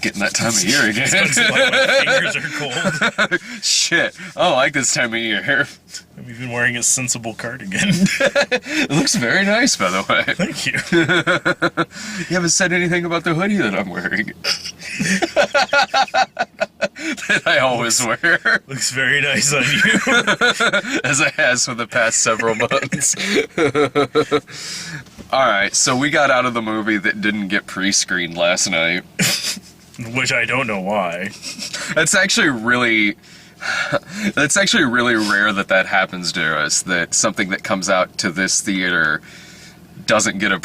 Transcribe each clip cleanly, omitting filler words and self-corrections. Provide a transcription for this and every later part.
getting that time of year again. My fingers are cold. Shit. I like this time of year. I'm even wearing a sensible cardigan. It looks very nice, by the way. Thank you. You haven't said anything about the hoodie that I'm wearing. That I always wear. Looks very nice on you. As it has for the past several months. Alright, so we got out of the movie that didn't get pre-screened last night. Which I don't know why. That's actually really rare that happens to us, that something that comes out to this theater doesn't get a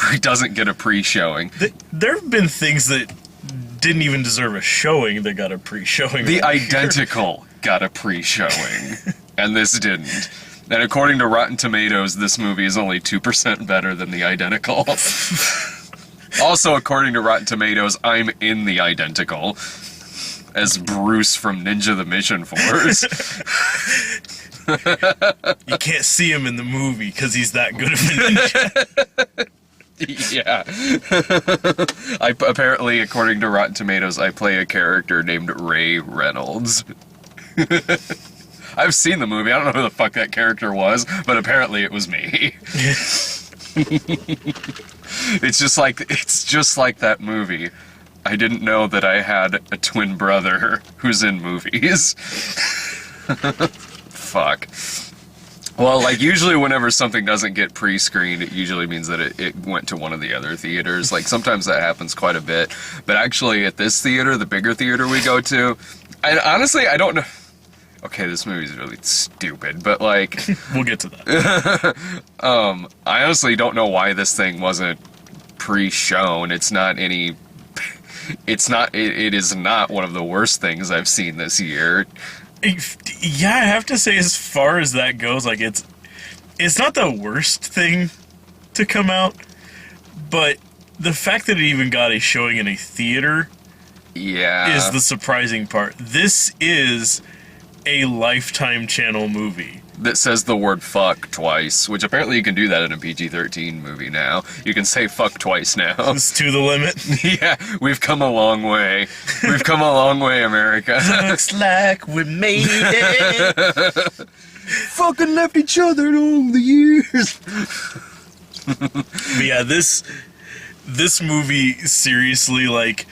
pre-showing. There have been things that didn't even deserve a showing that got a pre-showing. The Identical got a pre-showing, and this didn't. And according to Rotten Tomatoes, this movie is only 2% better than The Identical. Also, according to Rotten Tomatoes, I'm in The Identical as Bruce from Ninja the Mission Force. You can't see him in the movie because he's that good of a ninja. Yeah. Apparently, according to Rotten Tomatoes, I play a character named Ray Reynolds. I've seen the movie. I don't know who the fuck that character was, but apparently it was me. It's just like that movie. I didn't know that I had a twin brother who's in movies. Fuck. Well, like, usually whenever something doesn't get pre-screened, it usually means that it went to one of the other theaters. Like, sometimes that happens quite a bit. But actually, at this theater, the bigger theater we go to, honestly, I don't know. Okay, this movie's really stupid, but, like... We'll get to that. I honestly don't know why this thing wasn't pre-shown. It is not one of the worst things I've seen this year. Yeah, I have to say, as far as that goes, like, it's not the worst thing to come out, but the fact that it even got a showing in a theater is the surprising part. This is a Lifetime Channel movie. That says the word fuck twice, which apparently you can do that in a PG-13 movie now. You can say fuck twice now. It's to the limit. Yeah, we've come a long way. We've come a long way, America. Looks like we made it. Fucking left each other all the years. But yeah, this movie, seriously, like,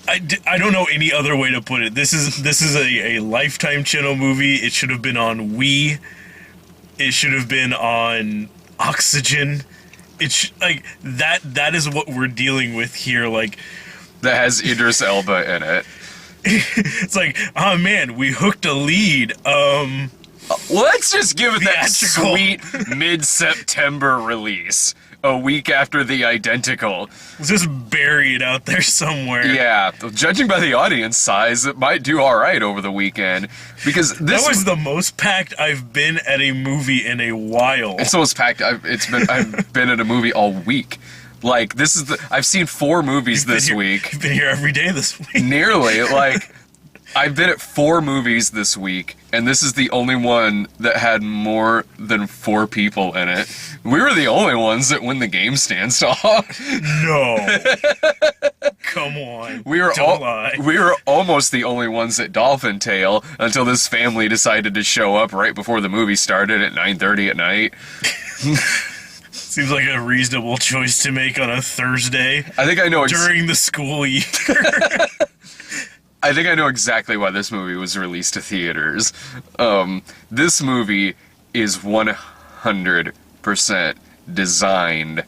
I don't know any other way to put it. This is a Lifetime Channel movie. It should have been on Wii. It should have been on Oxygen. That is what we're dealing with here. Like, that has Idris Elba in it. It's like, oh man, we hooked a lead. Let's just give it that Theatrical. sweet mid-September release. A week after The Identical. It's just buried out there somewhere. Yeah, judging by the audience size, it might do alright over the weekend. Because this that was the most packed I've been at a movie in a while. It's the most packed I've been at a movie all week. Like, I've seen 4 movies this week. You've been here every day this week. Nearly, like... I've been at 4 movies this week, and this is the only one that had more than 4 people in it. We were the only ones that win the game stand off. No. Come on. Don't lie. We were almost the only ones at Dolphin Tale until this family decided to show up right before the movie started at 9:30 at night. Seems like a reasonable choice to make on a Thursday. I think I know during the school year. I think I know exactly why this movie was released to theaters. This movie is 100% designed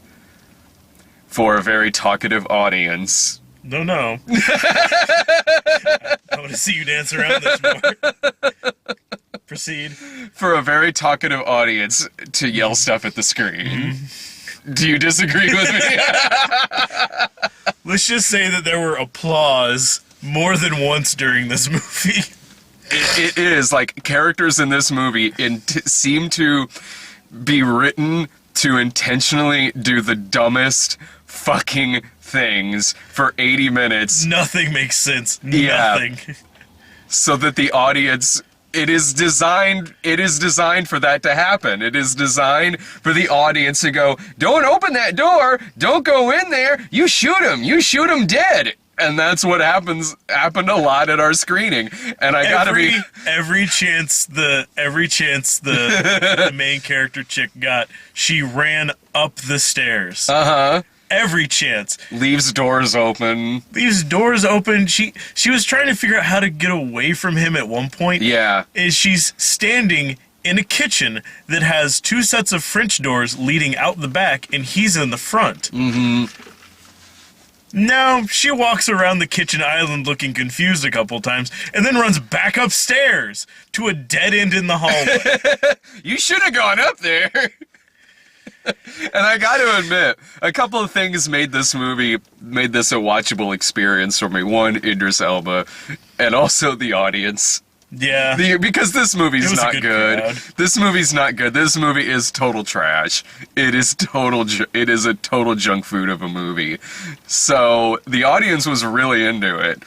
for a very talkative audience. No. I want to see you dance around this more. Proceed. For a very talkative audience to yell stuff at the screen. Mm-hmm. Do you disagree with me? Let's just say that there were applause more than once during this movie. It is, like, characters in this movie seem to be written to intentionally do the dumbest fucking things for 80 minutes. Nothing makes sense. Yeah. Nothing. So that the audience It is designed for that to happen. It is designed for the audience to go, don't open that door, don't go in there, you shoot him dead. And that's what happened a lot at our screening. And I gotta be every chance the main character chick got, she ran up the stairs. Every chance. Leaves doors open. She was trying to figure out how to get away from him at one point. Yeah. And she's standing in a kitchen that has 2 sets of French doors leading out the back, and he's in the front. Mm-hmm. No, she walks around the kitchen island looking confused a couple times, and then runs back upstairs to a dead end in the hallway. You should have gone up there. And I got to admit, a couple of things made this a watchable experience for me. One, Idris Elba, and also the audience. Yeah. Because this movie's not good. Crowd. This movie's not good. This movie is total trash. It is a total junk food of a movie. So the audience was really into it.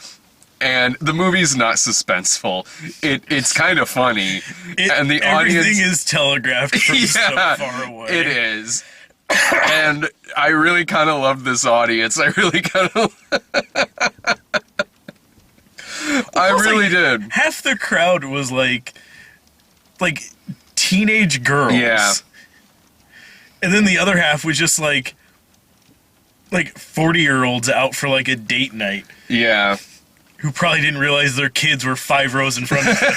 And the movie's not suspenseful. It's kind of funny. And the audience, everything is telegraphed from so far away. It is. And I really kind of love this audience. I really kind of... I really did. Half the crowd was like teenage girls. Yeah. And then the other half was just like 40-year-olds out for like a date night. Yeah. Who probably didn't realize their kids were 5 rows in front of them.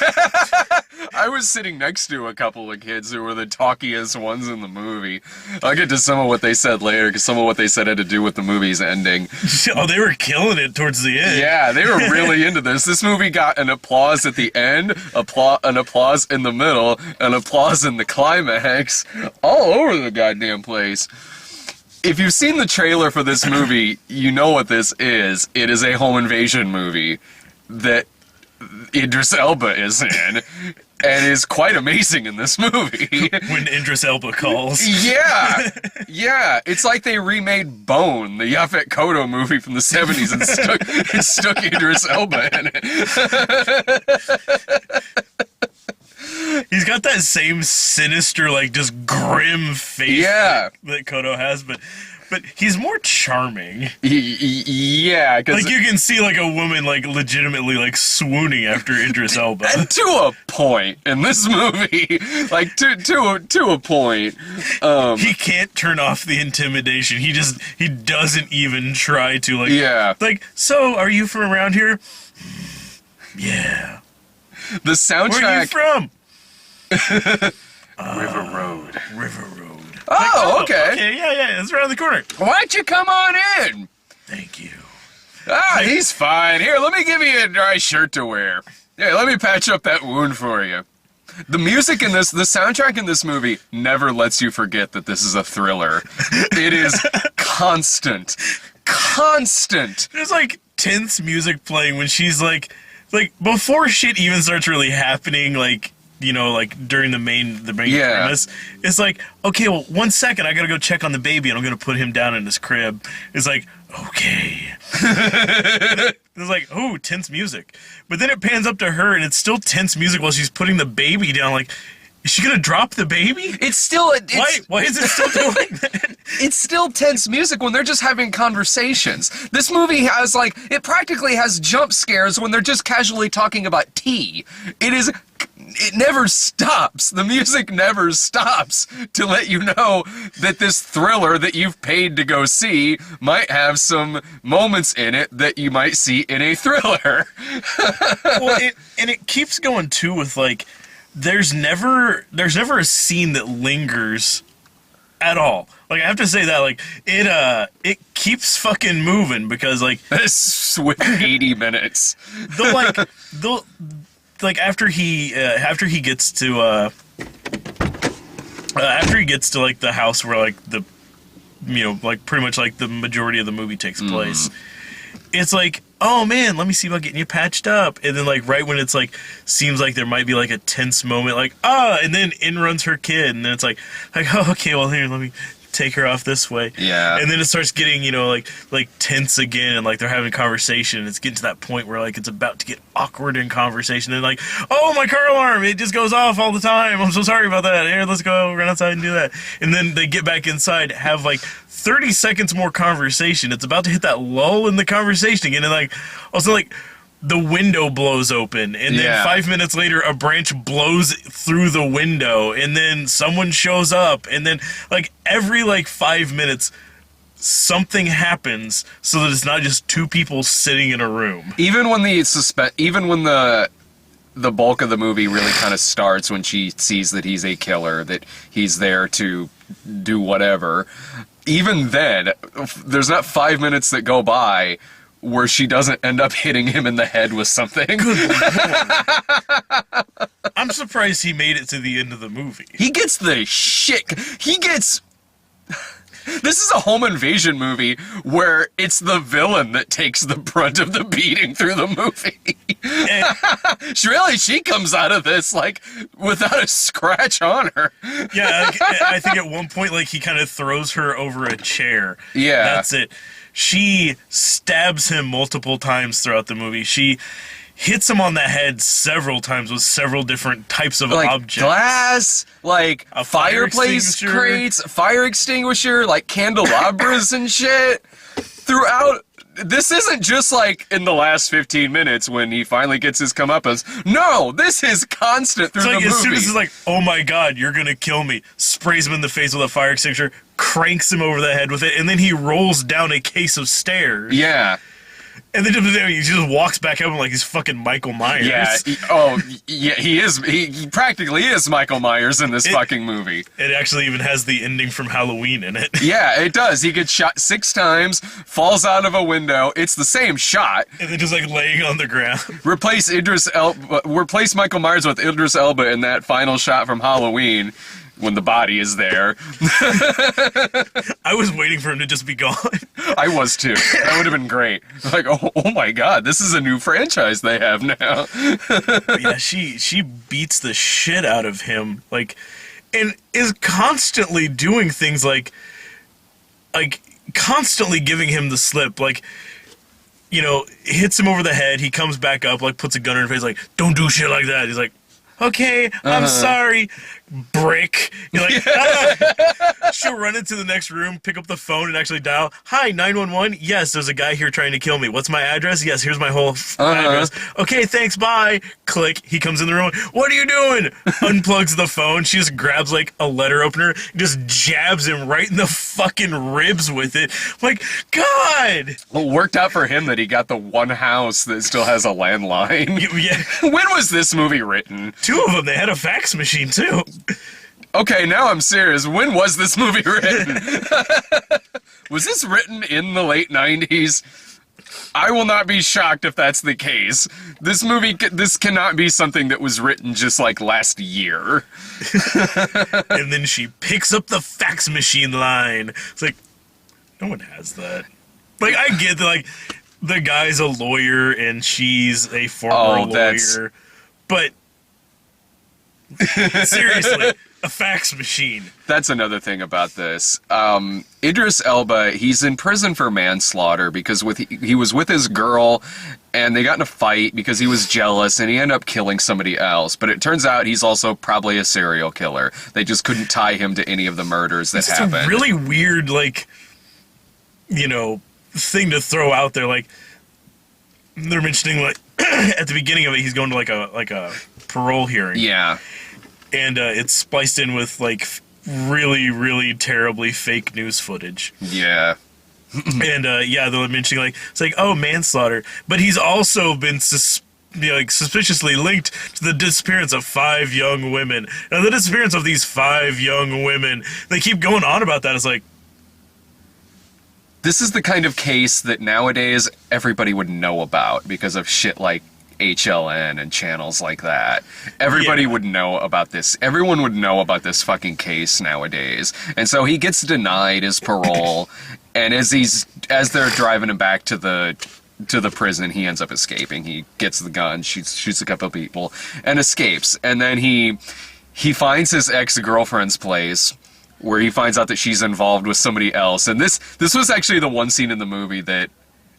I was sitting next to a couple of kids who were the talkiest ones in the movie. I'll get to some of what they said later, because some of what they said had to do with the movie's ending. Oh, they were killing it towards the end. Yeah, they were really into this. This movie got an applause at the end, an applause in the middle, an applause in the climax, all over the goddamn place. If you've seen the trailer for this movie, you know what this is. It is a home invasion movie that Idris Elba is in, and is quite amazing in this movie. When Idris Elba calls. Yeah, yeah. It's like they remade Bone, the Yaphet Kotto movie from the 70s, and stuck Idris Elba in it. He's got that same sinister, like, just grim face that Kotto has, but he's more charming. Yeah, because like, you can see, like, a woman, like, legitimately, like, swooning after Idris Elba. And to a point in this movie, like, to a point. He can't turn off the intimidation. He doesn't even try to, like... Yeah. Like, so, are you from around here? Yeah. The soundtrack... Where are you from? River Road. Oh, okay. Okay, yeah, it's around the corner. Why don't you come on in? Thank you. He's fine. Here, let me give you a dry shirt to wear. Yeah, let me patch up that wound for you. The music in this, the soundtrack in this movie never lets you forget that this is a thriller. It is constant. There's, like, tense music playing when she's, like, before shit even starts really happening, like, you know, like, during the main premise, it's like, okay, well, 1 second, I gotta go check on the baby, and I'm gonna put him down in his crib. It's like, okay. It's like, oh, tense music. But then it pans up to her, and it's still tense music while she's putting the baby down, like, is she gonna drop the baby? Why is it still doing that? It's still tense music when they're just having conversations. This movie has, like, it practically has jump scares when they're just casually talking about tea. It never stops. The music never stops to let you know that this thriller that you've paid to go see might have some moments in it that you might see in a thriller. Well, it keeps going too with, like, there's never a scene that lingers at all. Like, I have to say that, like, it keeps fucking moving because, like, this with 80 minutes. After he gets to like the house where, like, the, you know, like, pretty much like the majority of the movie takes place. It's like, oh man, let me see about getting you patched up. And then, like, right when it's like, seems like there might be like a tense moment, like, and then in runs her kid, and then it's like, oh, okay, well, here, let me take her off this way. Yeah. And then it starts getting, you know, like tense again, and like they're having a conversation, and it's getting to that point where like it's about to get awkward in conversation, and like, oh, my car alarm, it just goes off all the time. I'm so sorry about that. Here, let's go run outside and do that. And then they get back inside, have like 30 seconds more conversation. It's about to hit that lull in the conversation again, and like also like the window blows open, and then 5 minutes later a branch blows through the window, and then someone shows up, and then like every like 5 minutes something happens so that it's not just two people sitting in a room. Even when the bulk of the movie really kind of starts when she sees that he's a killer, that he's there to do whatever, even then there's not 5 minutes that go by where she doesn't end up hitting him in the head with something. Good Lord. I'm surprised he made it to the end of the movie. He gets the shit. This is a home invasion movie where it's the villain that takes the brunt of the beating through the movie. She comes out of this like without a scratch on her. Yeah, I think at one point like he kind of throws her over a chair. Yeah. That's it. She stabs him multiple times throughout the movie. She hits him on the head several times with several different types of like objects. Glass, like a fire fireplace extinguisher. crates, fire extinguisher, like candelabras and shit. Throughout, this isn't just like in the last 15 minutes when he finally gets his comeuppance. No, this is constant through It's like the movie. as soon as it's like, oh my god, you're gonna kill me, sprays him in the face with a fire extinguisher, cranks him over the head with it, and then he rolls down a case of stairs. Yeah. And then he just walks back up like he's fucking Michael Myers. Yeah. He is. He practically is Michael Myers in this fucking movie. It actually even has the ending from Halloween in it. Yeah, it does. He gets shot 6 times, falls out of a window. It's the same shot. And then just like laying on the ground. Replace Michael Myers with Idris Elba in that final shot from Halloween when the body is there. I was waiting for him to just be gone. I was too. That would have been great. Like, oh my god, this is a new franchise they have now. Yeah, she beats the shit out of him, like, and is constantly doing things like constantly giving him the slip, like, you know, hits him over the head, he comes back up, like, puts a gun in her face, like, don't do shit like that. He's like, okay, I'm sorry, brick. You're like, She'll run into the next room, pick up the phone, and actually dial, hi, 911? Yes, there's a guy here trying to kill me. What's my address? Yes, here's my whole address. Okay, thanks, bye. Click. He comes in the room. What are you doing? Unplugs the phone. She just grabs, like, a letter opener, and just jabs him right in the fucking ribs with it. I'm like, God! Well, it worked out for him that he got the one house that still has a landline. Yeah. When was this movie written? 2 of them. They had a fax machine, too. Okay, now I'm serious. When was this movie written? Was this written in the late 90s? I will not be shocked if that's the case. This cannot be something that was written just like last year. And then she picks up the fax machine line. It's like, no one has that. Like, I get that, like, the guy's a lawyer and she's a former lawyer. But, seriously, a fax machine. That's another thing about this. Idris Elba, he's in prison for manslaughter because he was with his girl and they got in a fight because he was jealous and he ended up killing somebody else. But it turns out he's also probably a serial killer. They just couldn't tie him to any of the murders that happened. It's a really weird, like, you know, thing to throw out there. Like, they're mentioning, like, at the beginning of it, he's going to like a parole hearing. Yeah. And it's spliced in with, like, really, really terribly fake news footage. Yeah. And, yeah, they're mentioning, like, it's like, oh, manslaughter. But he's also been suspiciously linked to the disappearance of 5 young women. Now, the disappearance of these 5 young women, they keep going on about that. It's like, this is the kind of case that nowadays everybody would know about because of shit like HLN and channels like that. Everybody would know about this. Everyone would know about this fucking case nowadays. And so he gets denied his parole, and as they're driving him back to the prison, he ends up escaping. He gets the gun, shoots a couple of people, and escapes. And then he finds his ex-girlfriend's place, where he finds out that she's involved with somebody else. And this was actually the one scene in the movie that,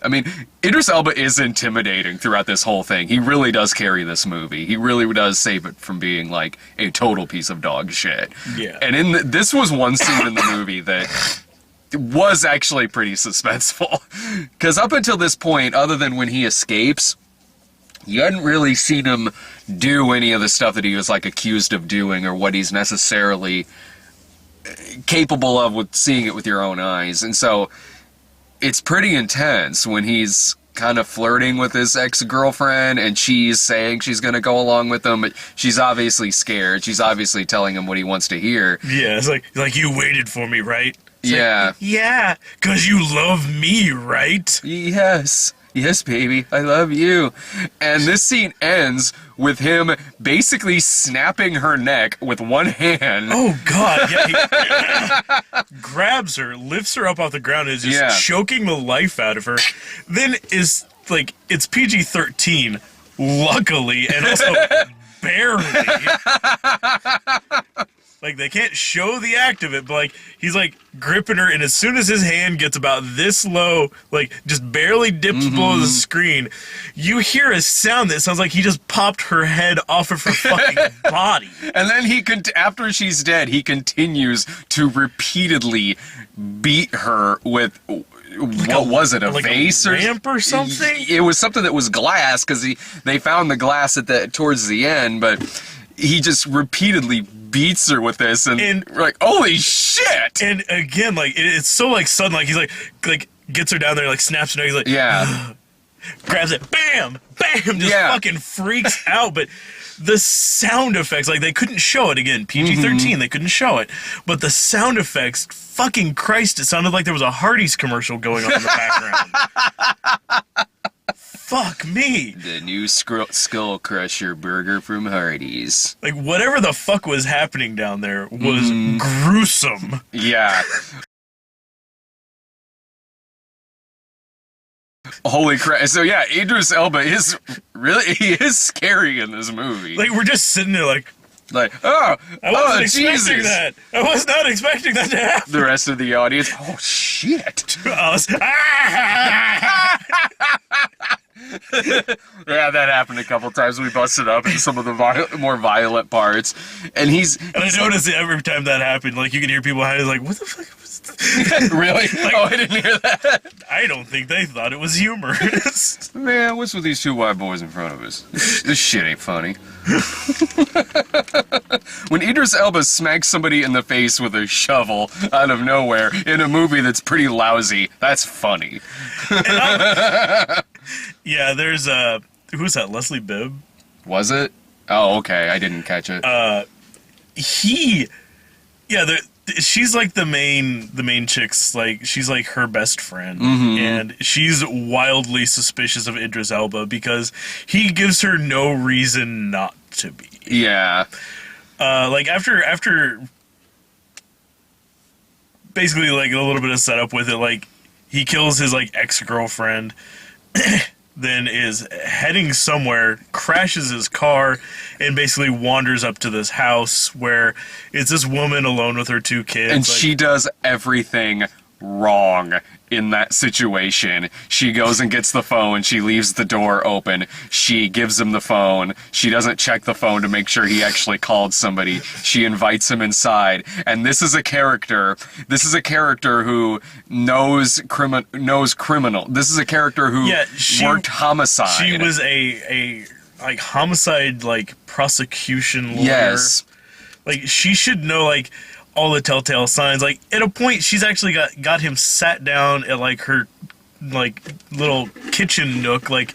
I mean, Idris Elba is intimidating throughout this whole thing. He really does carry this movie. He really does save it from being like a total piece of dog shit. Yeah. And this was one scene in the movie that was actually pretty suspenseful. Because up until this point, other than when he escapes, you hadn't really seen him do any of the stuff that he was like accused of doing or what he's necessarily capable of with seeing it with your own eyes. And so it's pretty intense when he's kind of flirting with his ex-girlfriend and she's saying she's going to go along with him, but she's obviously scared. She's obviously telling him what he wants to hear. Yeah, it's like you waited for me, right? It's yeah. Like, yeah, because you love me, right? Yes. Yes, baby, I love you. And this scene ends with him basically snapping her neck with one hand. Oh, God. Yeah, he grabs her, lifts her up off the ground, and is just choking the life out of her. Then is, like, it's PG-13, luckily, and also barely. Like, they can't show the act of it, but, like, he's, like, gripping her, and as soon as his hand gets about this low, like, just barely dips below the screen, you hear a sound that sounds like he just popped her head off of her fucking body. And then after she's dead, he continues to repeatedly beat her with... What was it? A like vase a lamp or something? It was something that was glass because they found the glass towards the end, but he just repeatedly beats her with this, and we're like, holy shit! And again, like it's so like sudden, like he's like gets her down there, like snaps her neck, he's like grabs it, bam, bam, just fucking freaks out, but. The sound effects, like, they couldn't show it again. PG-13, they couldn't show it. But the sound effects, fucking Christ, it sounded like there was a Hardee's commercial going on in the background. Fuck me. The new Skull Crusher burger from Hardee's. Like, whatever the fuck was happening down there was gruesome. Yeah. Holy crap. So yeah, Idris Elba is scary in this movie. Like, we're just sitting there like, I wasn't expecting that. I was not expecting that to happen. The rest of the audience, oh shit. Us, Yeah, that happened a couple times. We busted up in some of the more violent parts. And I noticed every time that happened, like, you can hear people hiding, like, what the fuck was this? Really? Like, oh, I didn't hear that. I don't think they thought it was humor. Man, what's with these two white boys in front of us? This shit ain't funny. When Idris Elba smacks somebody in the face with a shovel out of nowhere in a movie that's pretty lousy, that's funny. Yeah, there's who's that? Leslie Bibb? Was it? Oh, okay. I didn't catch it. She's like the main chick's, like, she's like her best friend, and she's wildly suspicious of Idris Elba because he gives her no reason not to be. Yeah. Like after basically like a little bit of setup with it, like he kills his like ex-girlfriend, then is heading somewhere, crashes his car, and basically wanders up to this house where it's this woman alone with her two kids. And she does everything wrong in that situation. She goes and gets the phone. She leaves the door open. She gives him the phone. She doesn't check the phone to make sure he actually called somebody. She invites him inside. And this is a character who knows criminal. This is a character who worked homicide. She was a like homicide like prosecution lawyer. Yes. Like, she should know like all the telltale signs. Like, at a point, she's actually got him sat down at like her like little kitchen nook, like,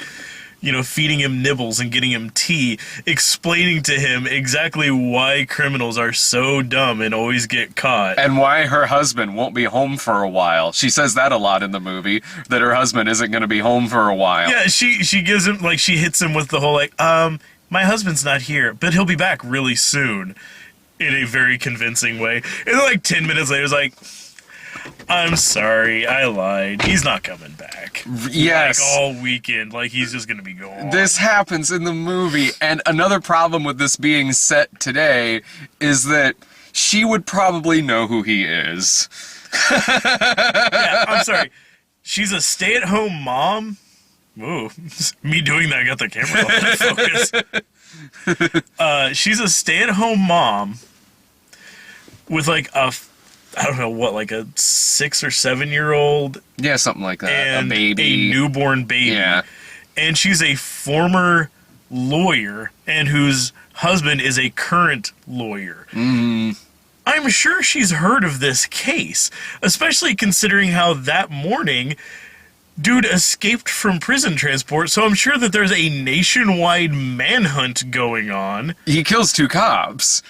you know, feeding him nibbles and getting him tea, explaining to him exactly why criminals are so dumb and always get caught. And why her husband won't be home for a while. She says that a lot in the movie, that her husband isn't going to be home for a while. Yeah, she gives him, like, she hits him with the whole, like, my husband's not here, but he'll be back really soon, in a very convincing way. And then, like, 10 minutes later, it's like, I'm sorry, I lied. He's not coming back. Yes. Like, all weekend. Like, he's just gonna be gone. This happens in the movie, and another problem with this being set today is that she would probably know who he is. Yeah, I'm sorry. She's a stay-at-home mom. Ooh, me doing that got the camera out of focus. She's a stay-at-home mom with like I don't know what, like a 6 or 7-year-old. Yeah, something like that. And a baby. a newborn baby. Yeah. And she's a former lawyer, and whose husband is a current lawyer. I'm sure she's heard of this case, especially considering how that morning dude escaped from prison transport, so I'm sure that there's a nationwide manhunt going on. He kills 2 cops.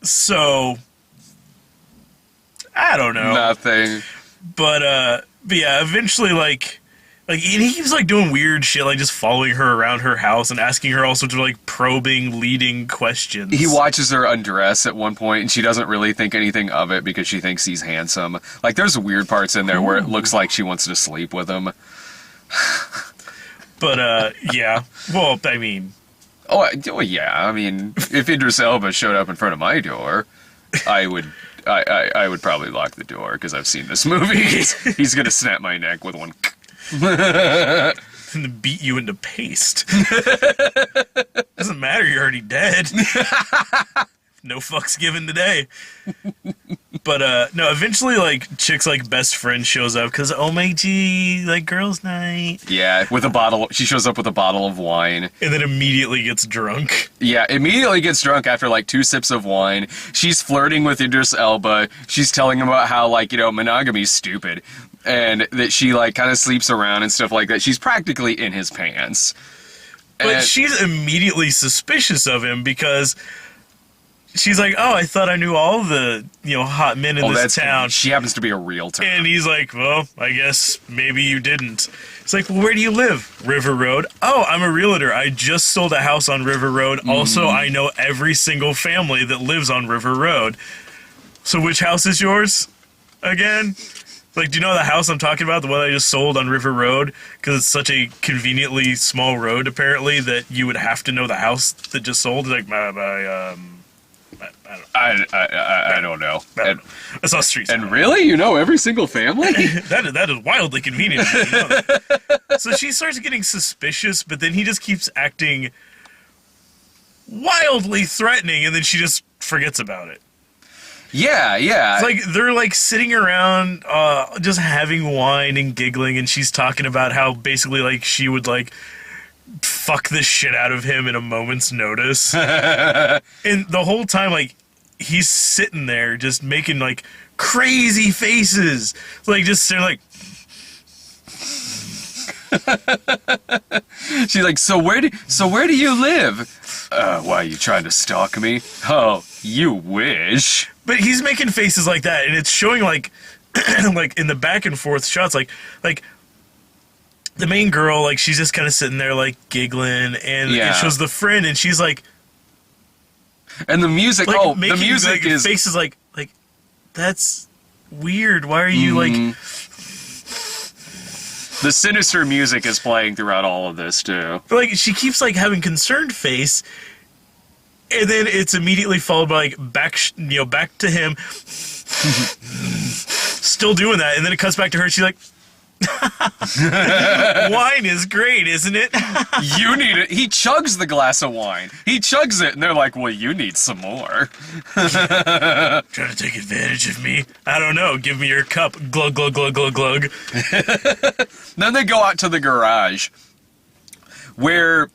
So, I don't know. Nothing. But yeah, eventually, and he keeps, like, doing weird shit, like, just following her around her house and asking her all sorts of, like, probing, leading questions. He watches her undress at one point, and she doesn't really think anything of it because she thinks he's handsome. Like, there's weird parts in there where it looks like she wants to sleep with him. But, yeah. Well, I mean... Oh, yeah. I mean, if Idris Elba showed up in front of my door, I would probably lock the door because I've seen this movie. He's gonna snap my neck with one. And beat you into paste. Doesn't matter, you're already dead. No fucks given today. But no, eventually, like, chick's like best friend shows up because, oh my gee, like, girls' night. Yeah, with a bottle. She shows up with a bottle of wine, And then immediately gets drunk. Yeah, immediately gets drunk after like 2 sips of wine. She's flirting with Idris Elba. She's telling him about how, like, monogamy's stupid, and that she, like, kind of sleeps around and stuff like that. She's practically in his pants. But she's immediately suspicious of him because she's like, oh, I thought I knew all the, hot men in this town. She happens to be a realtor. And he's like, well, I guess maybe you didn't. It's like, well, where do you live? River Road. Oh, I'm a realtor. I just sold a house on River Road. Also, I know every single family that lives on River Road. So which house is yours again? Like, do you know the house I'm talking about? The one I just sold on River Road? Because it's such a conveniently small road, apparently, that you would have to know the house that just sold. Like, I don't know. I saw streets. And really? You know every single family? That is wildly convenient. So she starts getting suspicious, but then he just keeps acting wildly threatening, and then she just forgets about it. Yeah. It's like they're like sitting around just having wine and giggling, and she's talking about how basically like she would like fuck the shit out of him in a moment's notice. And the whole time, like, he's sitting there just making like crazy faces, like just sitting like. She's like, so where do you live? Why are you trying to stalk me? Oh, you wish. But he's making faces like that, and it's showing like, like in the back and forth shots, like the main girl, like she's just kind of sitting there like giggling, and it shows the friend, and she's like, and the music, like, the music is faces like that's weird. Why are you like? The sinister music is playing throughout all of this too. But, like, she keeps like having concerned face, and then it's immediately followed by like back to him, still doing that, and then it cuts back to her. She's like, wine is great, isn't it? You need it. He chugs the glass of wine. He chugs it, and they're like, well, you need some more. Trying to take advantage of me? I don't know. Give me your cup. Glug, glug, glug, glug, glug. Then they go out to the garage, where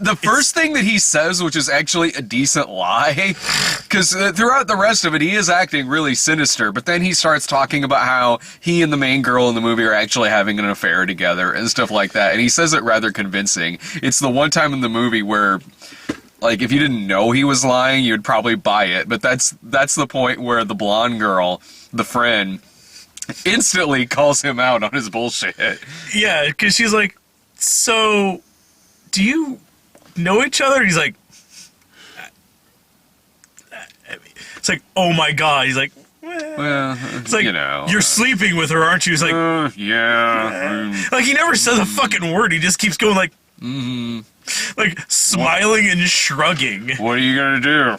the first thing that he says, which is actually a decent lie, because throughout the rest of it, he is acting really sinister, but then he starts talking about how he and the main girl in the movie are actually having an affair together and stuff like that, and he says it rather convincing. It's the one time in the movie where, like, if you didn't know he was lying, you'd probably buy it, but that's the point where the blonde girl, the friend, instantly calls him out on his bullshit. Yeah, because she's like, so, do you know each other? And he's like, it's like, oh my god. He's like, well, it's like, you're sleeping with her, aren't you? He's like, yeah. Like, he never says a fucking word. He just keeps going like, Like, smiling and shrugging. What are you gonna do?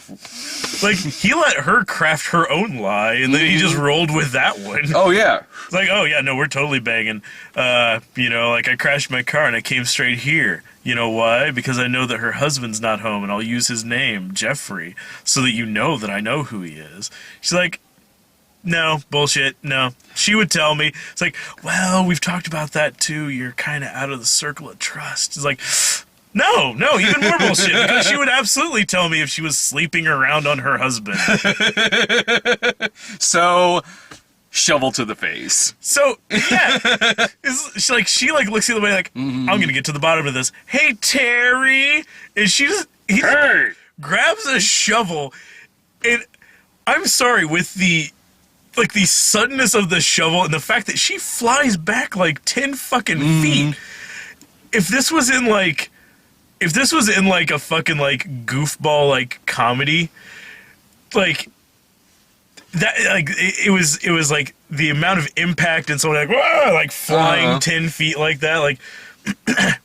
Like, he let her craft her own lie, and then he just rolled with that one. Oh, yeah. It's like, oh, yeah, no, we're totally banging. Like, I crashed my car and I came straight here. You know why? Because I know that her husband's not home, and I'll use his name, Jeffrey, so that you know that I know who he is. She's like, no, bullshit, no. She would tell me. It's like, well, we've talked about that, too. You're kind of out of the circle of trust. It's like, no, even more bullshit, because she would absolutely tell me if she was sleeping around on her husband. So, shovel to the face. So, yeah. She looks the other way like, I'm going to get to the bottom of this. Hey, Terry! And he grabs a shovel, and I'm sorry, with the suddenness of the shovel and the fact that she flies back like 10 fucking feet. If this was in a fucking like goofball like comedy, like that, like it was like the amount of impact and someone like whoa, like flying 10 feet like that, like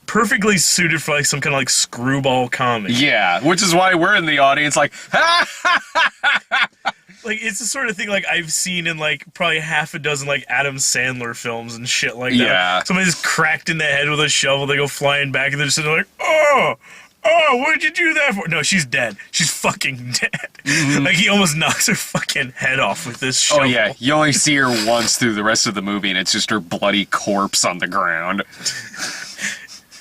perfectly suited for like some kind of like screwball comedy. Yeah, which is why we're in the audience like Like, it's the sort of thing, like, I've seen in, like, probably half a dozen, like, Adam Sandler films and shit like that. Yeah. Somebody's cracked in the head with a shovel, they go flying back, and they're just sitting there like, oh, what'd you do that for? No, she's dead. She's fucking dead. Like, he almost knocks her fucking head off with this shovel. Oh, yeah. You only see her once through the rest of the movie, and it's just her bloody corpse on the ground.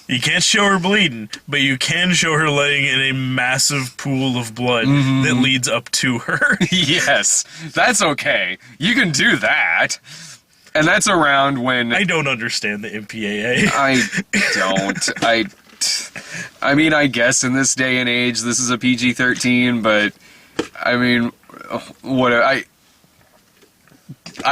You can't show her bleeding, but you can show her laying in a massive pool of blood that leads up to her. Yes, that's okay. You can do that. And that's around when... I don't understand the MPAA. I don't. I mean, I guess in this day and age, this is a PG-13, but, I mean, what... I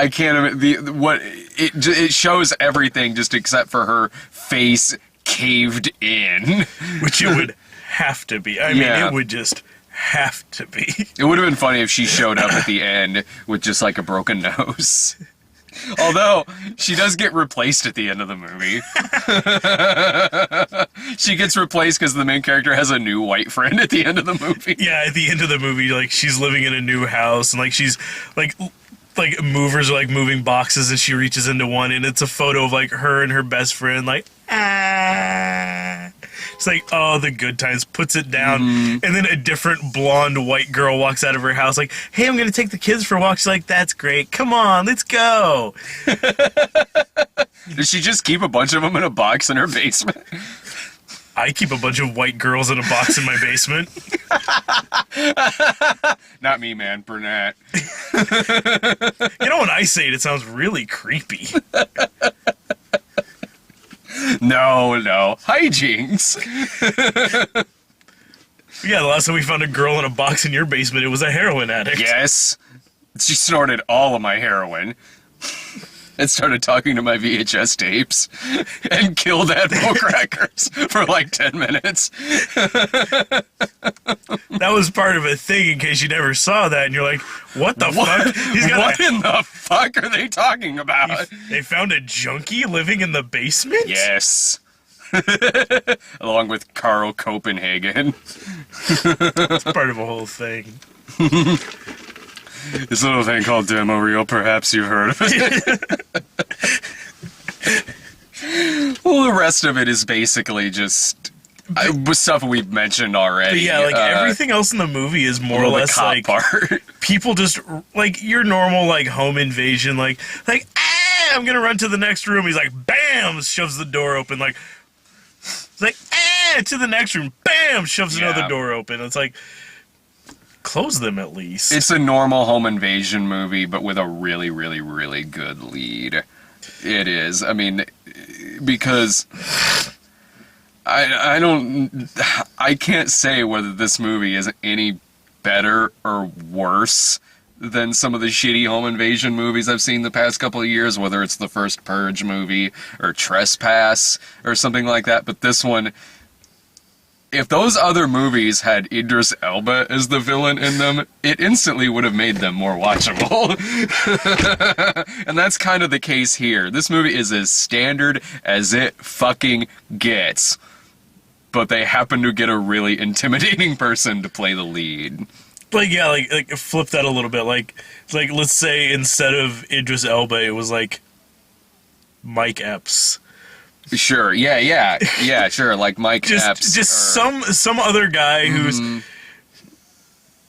can't... It shows everything just except for her face caved in. Which it would have to be. I mean, it would just have to be. It would have been funny if she showed up at the end with just like a broken nose. Although, she does get replaced at the end of the movie. She gets replaced because the main character has a new white friend at the end of the movie. Yeah, at the end of the movie, like, she's living in a new house, and, like, she's, like movers are, like, moving boxes, and she reaches into one, and it's a photo of, like, her and her best friend, like, It's like, oh, the good times, puts it down, and then a different blonde white girl walks out of her house like, hey, I'm gonna take the kids for a walk. She's like, that's great, come on, let's go. Does she just keep a bunch of them in a box in her basement? I keep a bunch of white girls in a box in my basement. Not me, man, Burnett. You know, when I say it sounds really creepy. No. Hijinks. Yeah, the last time we found a girl in a box in your basement, it was a heroin addict. Yes. She snorted all of my heroin. And started talking to my VHS tapes. And killed Admiral Crackers for like 10 minutes. That was part of a thing in case you never saw that. And you're like, what the fuck? What in the fuck are they talking about? They found a junkie living in the basement? Yes. Along with Carl Copenhagen. It's part of a whole thing. This little thing called demo reel, perhaps you've heard of it. Well, the rest of it is basically just stuff we've mentioned already. But yeah, like everything else in the movie is more or less like part. People just like your normal like home invasion, like I'm gonna run to the next room. He's like, bam, shoves the door open. Like, it's like to the next room, bam, shoves another door open. It's like, close them at least. It's a normal home invasion movie, but with a really, really, really good lead. It is. I mean, because I can't say whether this movie is any better or worse than some of the shitty home invasion movies I've seen the past couple of years, whether it's the first Purge movie or Trespass or something like that. But this one, if those other movies had Idris Elba as the villain in them, it instantly would have made them more watchable. And that's kind of the case here. This movie is as standard as it fucking gets. but they happen to get a really intimidating person to play the lead. Like, yeah, like flip that a little bit. Like let's say instead of Idris Elba, it was like Mike Epps. Sure, yeah, sure, like Mike Epps. Just some other guy who's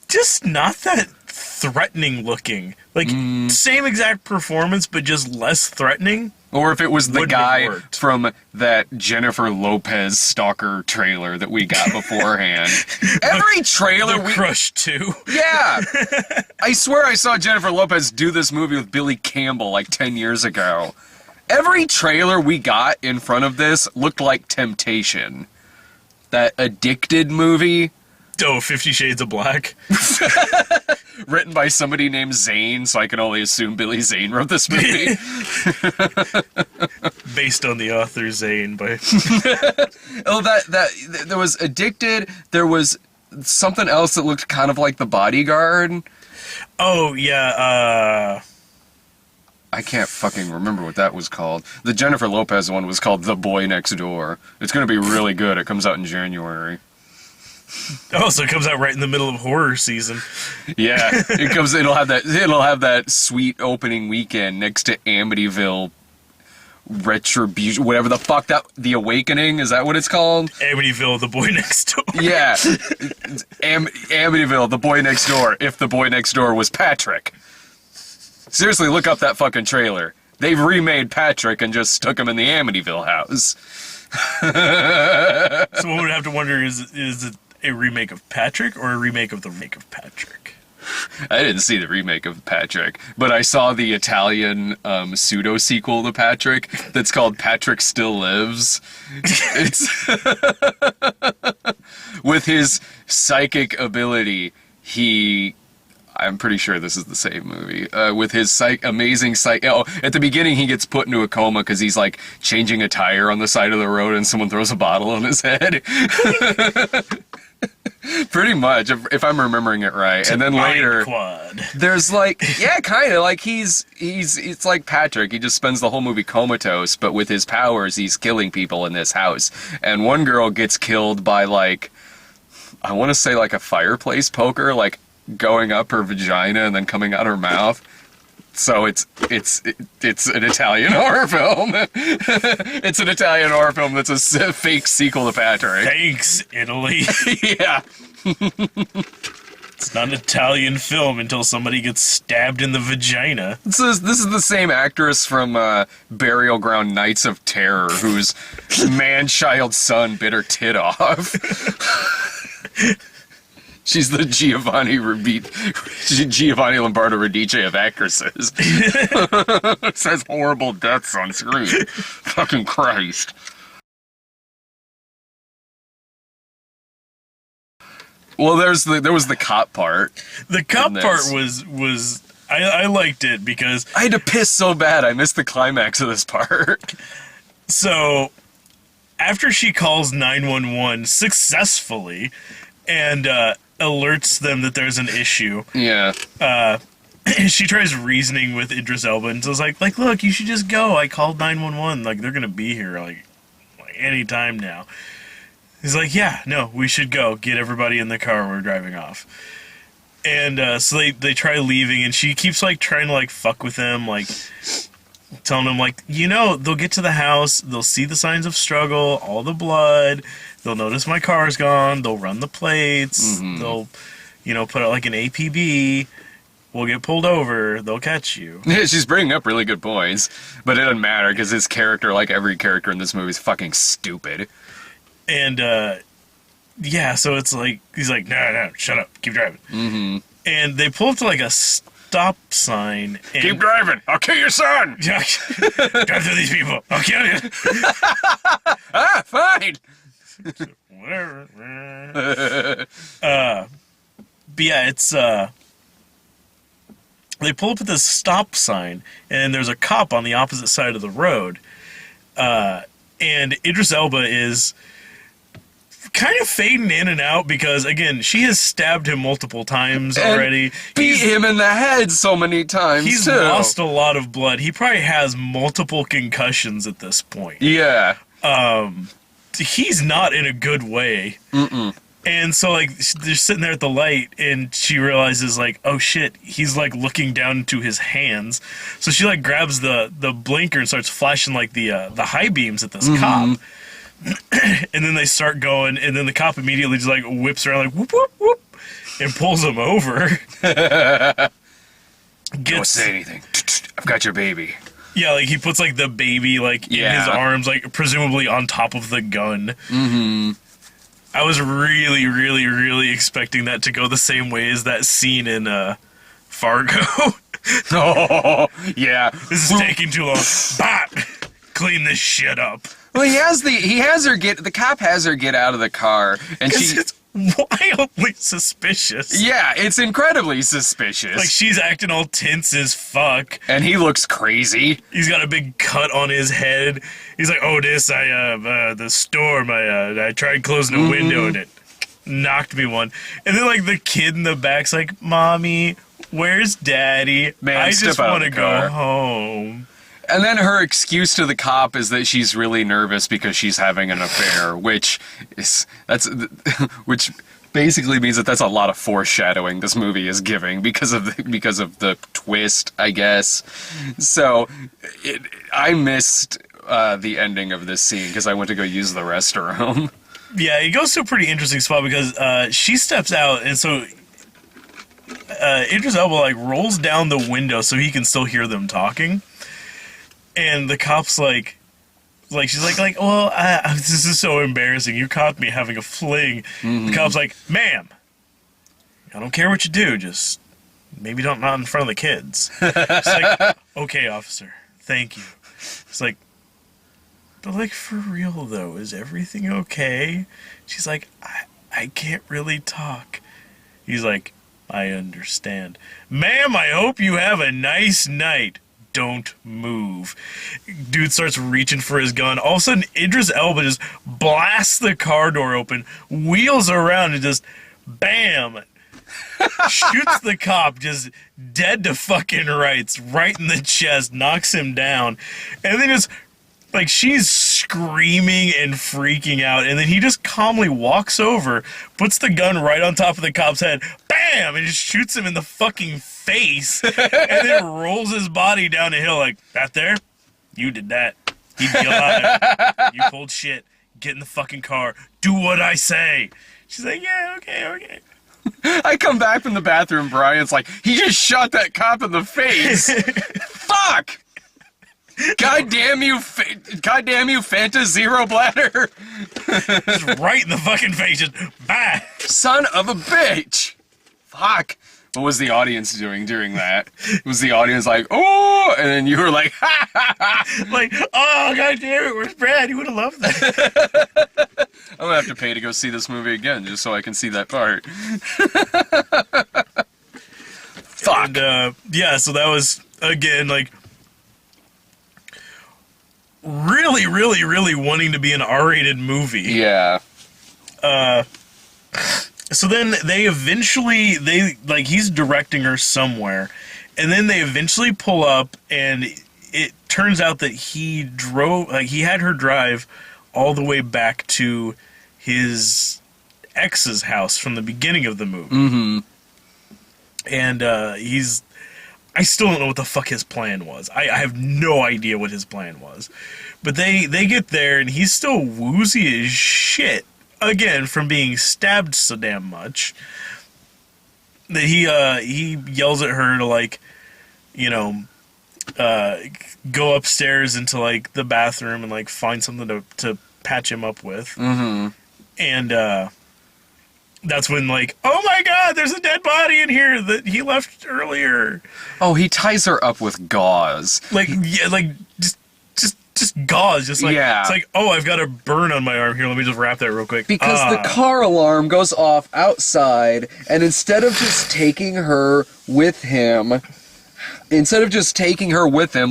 just not that threatening looking. Like, same exact performance, but just less threatening. Or if it was the guy from that Jennifer Lopez stalker trailer that we got beforehand. Every trailer we... Crush 2. Yeah! I swear I saw Jennifer Lopez do this movie with Billy Campbell like 10 years ago. Every trailer we got in front of this looked like Temptation. That Addicted movie. Oh, 50 Shades of Black. Written by somebody named Zane, so I can only assume Billy Zane wrote this movie. Based on the author Zane, by... Oh, there was Addicted, there was something else that looked kind of like The Bodyguard. Oh, yeah, I can't fucking remember what that was called. The Jennifer Lopez one was called The Boy Next Door. It's going to be really good. It comes out in January. Oh, so it comes out right in the middle of horror season. Yeah, it'll have that sweet opening weekend next to Amityville Retribution, whatever the fuck The Awakening, is that what it's called? Amityville, The Boy Next Door. Yeah. Amityville, The Boy Next Door, if The Boy Next Door was Patrick. Seriously, look up that fucking trailer. They've remade Patrick and just stuck him in the Amityville house. So what we'd have to wonder is it a remake of Patrick or a remake of the remake of Patrick? I didn't see the remake of Patrick, but I saw the Italian pseudo-sequel to Patrick that's called Patrick Still Lives. It's with his psychic ability, I'm pretty sure this is the same movie. With his amazing at the beginning he gets put into a coma because he's like changing a tire on the side of the road and someone throws a bottle on his head. Pretty much, if I'm remembering it right. And then later, there's like, yeah, kind of like it's like Patrick. He just spends the whole movie comatose, but with his powers, he's killing people in this house. And one girl gets killed by like, I want to say like a fireplace poker, like going up her vagina and then coming out her mouth. So it's an Italian horror film. It's an Italian horror film that's a fake sequel to Patrick. Thanks, Italy. Yeah. It's not an Italian film until somebody gets stabbed in the vagina. This is the same actress from Burial Ground Nights of Terror whose man-child son bit her tit off. She's the Giovanni Lombardo Radice of actresses. It says horrible deaths on screen. Fucking Christ. Well, there was the cop part. The cop part was I liked it because I had to piss so bad. I missed the climax of this part. So after she calls 911 successfully and alerts them that there's an issue. Yeah. She tries reasoning with Idris Elba and says like, look, you should just go. I called 911. Like, they're gonna be here like any time now. He's like, yeah, no, we should go. Get everybody in the car. We're driving off. And so they try leaving, and she keeps like trying to like fuck with him, like telling him like, they'll get to the house, they'll see the signs of struggle, all the blood. They'll notice my car's gone. They'll run the plates. Mm-hmm. They'll, put out like an APB. We'll get pulled over. They'll catch you. Yeah, she's bringing up really good points, but it doesn't matter because his character, like every character in this movie, is fucking stupid. And yeah, so it's like he's like, no, shut up, keep driving. Mm-hmm. And they pull up to like a stop sign. And keep driving. I'll kill your son. Drive through these people. I'll kill you. Fine. Whatever. But yeah, it's they pull up at this stop sign, and there's a cop on the opposite side of the road. And Idris Elba is kind of fading in and out because, again, she has stabbed him multiple times already. Beat him in the head so many times, He's lost a lot of blood. He probably has multiple concussions at this point. Yeah. he's not in a good way. And so, like, they're sitting there at the light, and she realizes, like, oh shit, he's, like, looking down into his hands. So she, like, grabs the blinker and starts flashing, like, the high beams at this cop. And then they start going, and then the cop immediately just, like, whips around, like, whoop, whoop, whoop, and pulls him over. Don't say anything. I've got your baby. Yeah, like, he puts, like, the baby, like, in his arms, like, presumably on top of the gun. I was really, really, really expecting that to go the same way as that scene in Fargo. Oh, yeah. This is taking too long. Bop! Clean this shit up. Well, the cop has her get out of the car, and It's wildly suspicious. Yeah, it's incredibly suspicious. Like, she's acting all tense as fuck. And he looks crazy. He's got a big cut on his head. He's like, oh, the storm, I tried closing a window and it knocked me one. And then, like, the kid in the back's like, Mommy, where's Daddy? Man, I step just out of want to the go car." home. And then her excuse to the cop is that she's really nervous because she's having an affair, which basically means that that's a lot of foreshadowing this movie is giving because of the twist, I guess. So I missed the ending of this scene because I went to go use the restroom. Yeah, it goes to a pretty interesting spot because she steps out, and so Idris Elba, like, rolls down the window so he can still hear them talking. And the cop's like she's like, well, this is so embarrassing. You caught me having a fling. The cop's like, ma'am, I don't care what you do, just maybe not in front of the kids. It's like, okay, officer, thank you. It's like, but, like, for real though, is everything okay? She's like, I can't really talk. He's like, I understand. Ma'am, I hope you have a nice night. Don't move. Dude starts reaching for his gun. All of a sudden, Idris Elba just blasts the car door open, wheels around, and just bam! Shoots the cop just dead to fucking rights, right in the chest, knocks him down. And then just, like, she's screaming and freaking out, and then he just calmly walks over, puts the gun right on top of the cop's head, bam! And just shoots him in the fucking face, and then rolls his body down a hill like, that there? You did that. He'd be alive. You pulled shit. Get in the fucking car. Do what I say. She's like, yeah, okay. I come back from the bathroom, Brian's like, he just shot that cop in the face. Fuck! God damn you, Fanta Zero Bladder! Just right in the fucking face, just bah! Son of a bitch! Fuck. What was the audience doing during that? Was the audience like, oh, and then you were like, ha ha ha! Like, oh, god damn it, where's Brad? He would have loved that. I'm gonna have to pay to go see this movie again just so I can see that part. Fuck. And, yeah, so that was, again, like, really, really, really wanting to be an R-rated movie. Yeah. So then he's directing her somewhere, and then they eventually pull up, and it turns out that he had her drive all the way back to his ex's house from the beginning of the movie. Mm-hmm. And I still don't know what the fuck his plan was. I have no idea what his plan was. But they get there, and he's still woozy as shit. Again, from being stabbed so damn much. That he yells at her to, like, you know, go upstairs into, like, the bathroom and, like, find something to patch him up with. Mm-hmm. And that's when, like, oh my god, there's a dead body in here that he left earlier. Oh, he ties her up with gauze. Like, yeah, like, just gauze. Just like, yeah. It's like, oh, I've got a burn on my arm. Here, let me just wrap that real quick. Because the car alarm goes off outside, and instead of just taking her with him,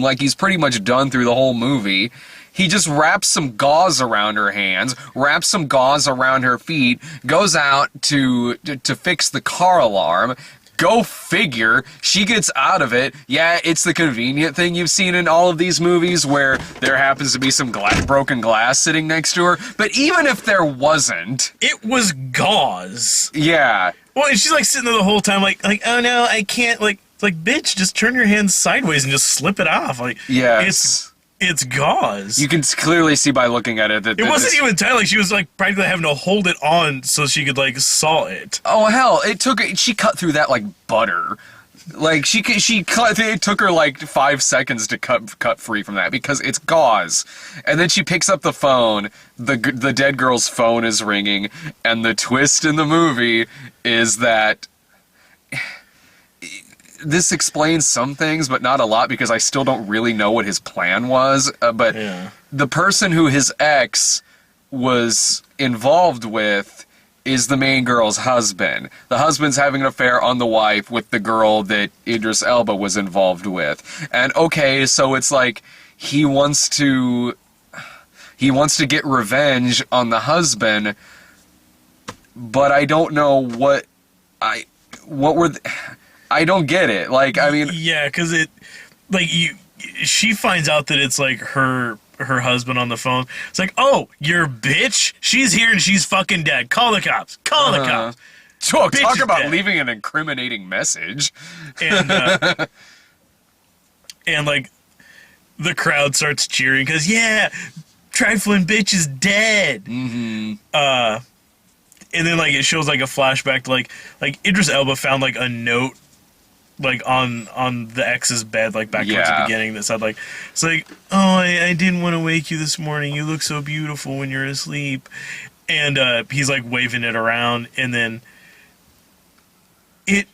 like he's pretty much done through the whole movie, he just wraps some gauze around her hands, wraps some gauze around her feet, goes out to fix the car alarm, Go figure. She gets out of it. Yeah, it's the convenient thing you've seen in all of these movies where there happens to be some broken glass sitting next to her. But even if there wasn't... It was gauze. Yeah. Well, and she's like sitting there the whole time like, oh no, I can't, like, bitch, just turn your hands sideways and just slip it off. Like, Yes. It's gauze. You can clearly see by looking at it that it wasn't even tight. Like, she was like practically having to hold it on so she could like saw it. Oh hell! She cut through that like butter. Like it took her like 5 seconds to cut free from that because it's gauze. And then she picks up the phone. The dead girl's phone is ringing, and the twist in the movie is that. This explains some things, but not a lot, because I still don't really know what his plan was. But the person who his ex was involved with is the main girl's husband. The husband's having an affair on the wife with the girl that Idris Elba was involved with. And okay, so it's like he wants to get revenge on the husband, but I don't know I don't get it. Like, I mean... Yeah, because she finds out that it's, like, her husband on the phone. It's like, oh, your bitch? She's here and she's fucking dead. Call the cops. Call the cops. Oh, talk about dead. Leaving an incriminating message. And, and, like, the crowd starts cheering because, yeah, trifling bitch is dead. Mm-hmm. And then, like, it shows, like, a flashback to, like Idris Elba found, like, a note, like, on the ex's bed, like, back towards the beginning that said, like, it's like, oh, I didn't want to wake you this morning. You look so beautiful when you're asleep. And he's, like, waving it around. And then it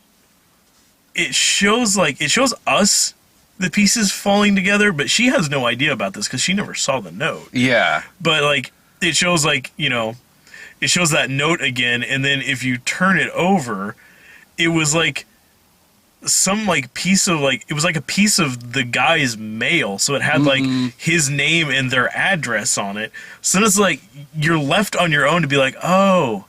shows us the pieces falling together, but she has no idea about this because she never saw the note. Yeah. But, like, it shows, like, you know... It shows that note again, and then if you turn it over, it was like some like piece of like it was like a piece of the guy's mail, so it had like his name and their address on it. So then it's like you're left on your own to be like, oh,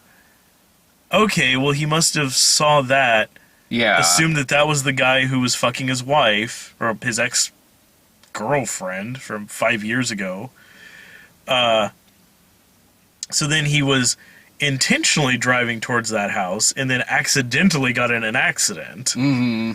okay, well he must have saw that. Yeah. Assumed that was the guy who was fucking his wife or his ex-girlfriend from 5 years ago. So then he was intentionally driving towards that house and then accidentally got in an accident. Mm-hmm.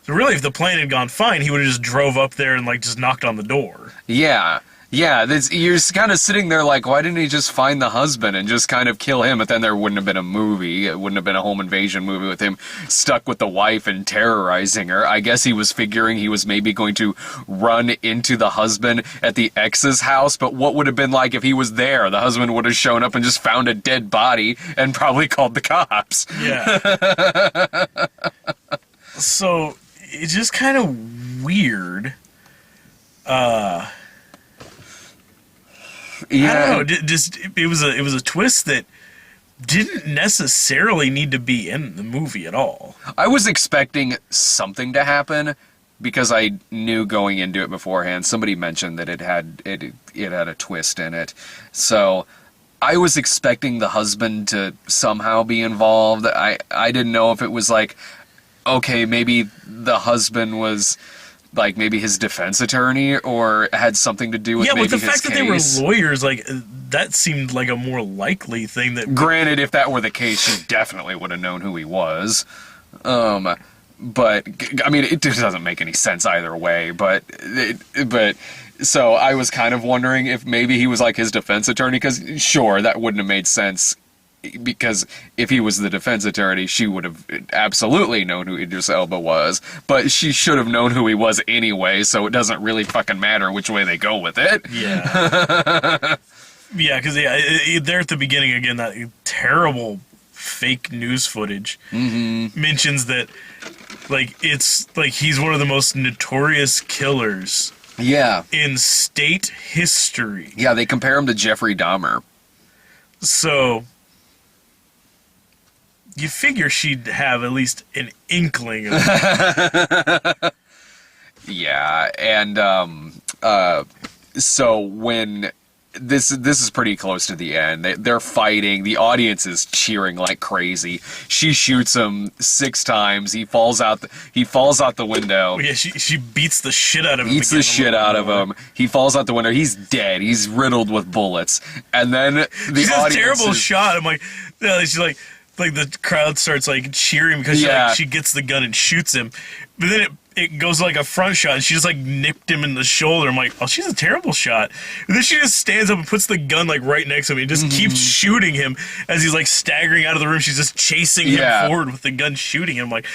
So really, if the plan had gone fine, he would have just drove up there and like just knocked on the door. Yeah. Yeah, you're kind of sitting there like, why didn't he just find the husband and just kind of kill him? But then there wouldn't have been a movie. It wouldn't have been a home invasion movie with him stuck with the wife and terrorizing her. I guess he was figuring he was maybe going to run into the husband at the ex's house. But what would have been like if he was there? The husband would have shown up and just found a dead body and probably called the cops. Yeah. So it's just kind of weird. Yeah. I don't know. It was a twist that didn't necessarily need to be in the movie at all. I was expecting something to happen because I knew going into it beforehand. Somebody mentioned that it had a twist in it, so I was expecting the husband to somehow be involved. I didn't know if it was like, okay, maybe the husband was like maybe his defense attorney or had something to do with maybe his case. Yeah, with the fact that they were lawyers, like, that seemed like a more likely thing that... Granted, if that were the case, she definitely would have known who he was. But, I mean, it just doesn't make any sense either way, but so I was kind of wondering if maybe he was like his defense attorney, because sure, that wouldn't have made sense. Because if he was the defense attorney, she would have absolutely known who Idris Elba was. But she should have known who he was anyway, so it doesn't really fucking matter which way they go with it. Yeah. Yeah, because there at the beginning, again, that terrible fake news footage mentions that, like, it's, like, he's one of the most notorious killers in state history. Yeah, they compare him to Jeffrey Dahmer. So... you figure she'd have at least an inkling of it. Yeah, and so when this is pretty close to the end. They're fighting. The audience is cheering like crazy. She shoots him 6 times. He falls out the window. Oh, yeah, she beats the shit out of him. Beats the shit out of him. He falls out the window. He's dead. He's riddled with bullets. And then the audience. Terrible shot. I'm like, yeah, she's like the crowd starts like cheering because she gets the gun and shoots him, but then it goes like a front shot and she just like nipped him in the shoulder. I'm like, oh, she's a terrible shot. And then she just stands up and puts the gun like right next to him and just keeps shooting him as he's like staggering out of the room. She's just chasing him forward with the gun, shooting him. I'm like,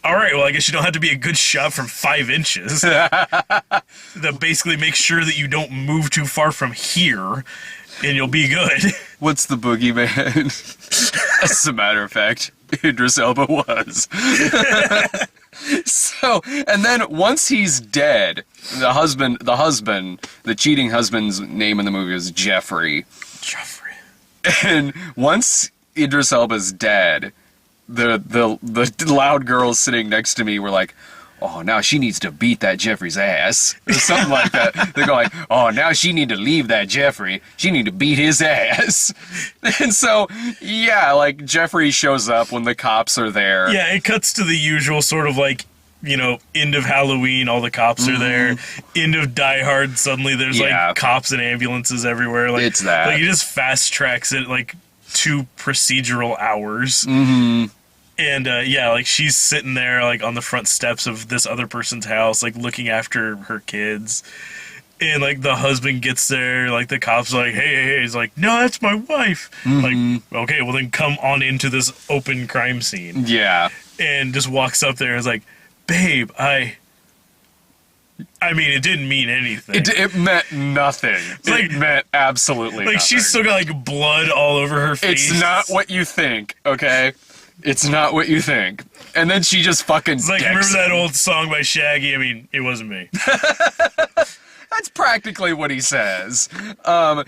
all right, well, I guess you don't have to be a good shot from 5 inches. That basically makes sure that you don't move too far from here and you'll be good. What's the boogeyman? As a matter of fact, Idris Elba was. So, and then once he's dead, the cheating husband's name in the movie is Jeffrey. And once Idris Elba's dead, the loud girls sitting next to me were like, oh, now she needs to beat that Jeffrey's ass. Or something like that. They're going, oh, now she need to leave that Jeffrey. She need to beat his ass. And so, yeah, like, Jeffrey shows up when the cops are there. Yeah, it cuts to the usual sort of like, you know, end of Halloween, all the cops are there. End of Die Hard, suddenly there's like cops and ambulances everywhere. Like, it's that. Like, he just fast tracks it like 2 procedural hours. And, like, she's sitting there, like, on the front steps of this other person's house, like, looking after her kids. And, like, the husband gets there, like, the cop's like, hey. He's like, no, that's my wife. Like, okay, well, then come on into this open crime scene. Yeah. And just walks up there and is like, babe, I mean, it didn't mean anything. It meant nothing. Like, it meant absolutely nothing. Like, she's still got, like, blood all over her face. It's not what you think, okay? It's not what you think. And then she just fucking It's like, remember that old song by Shaggy? I mean, it wasn't me. That's practically what he says. You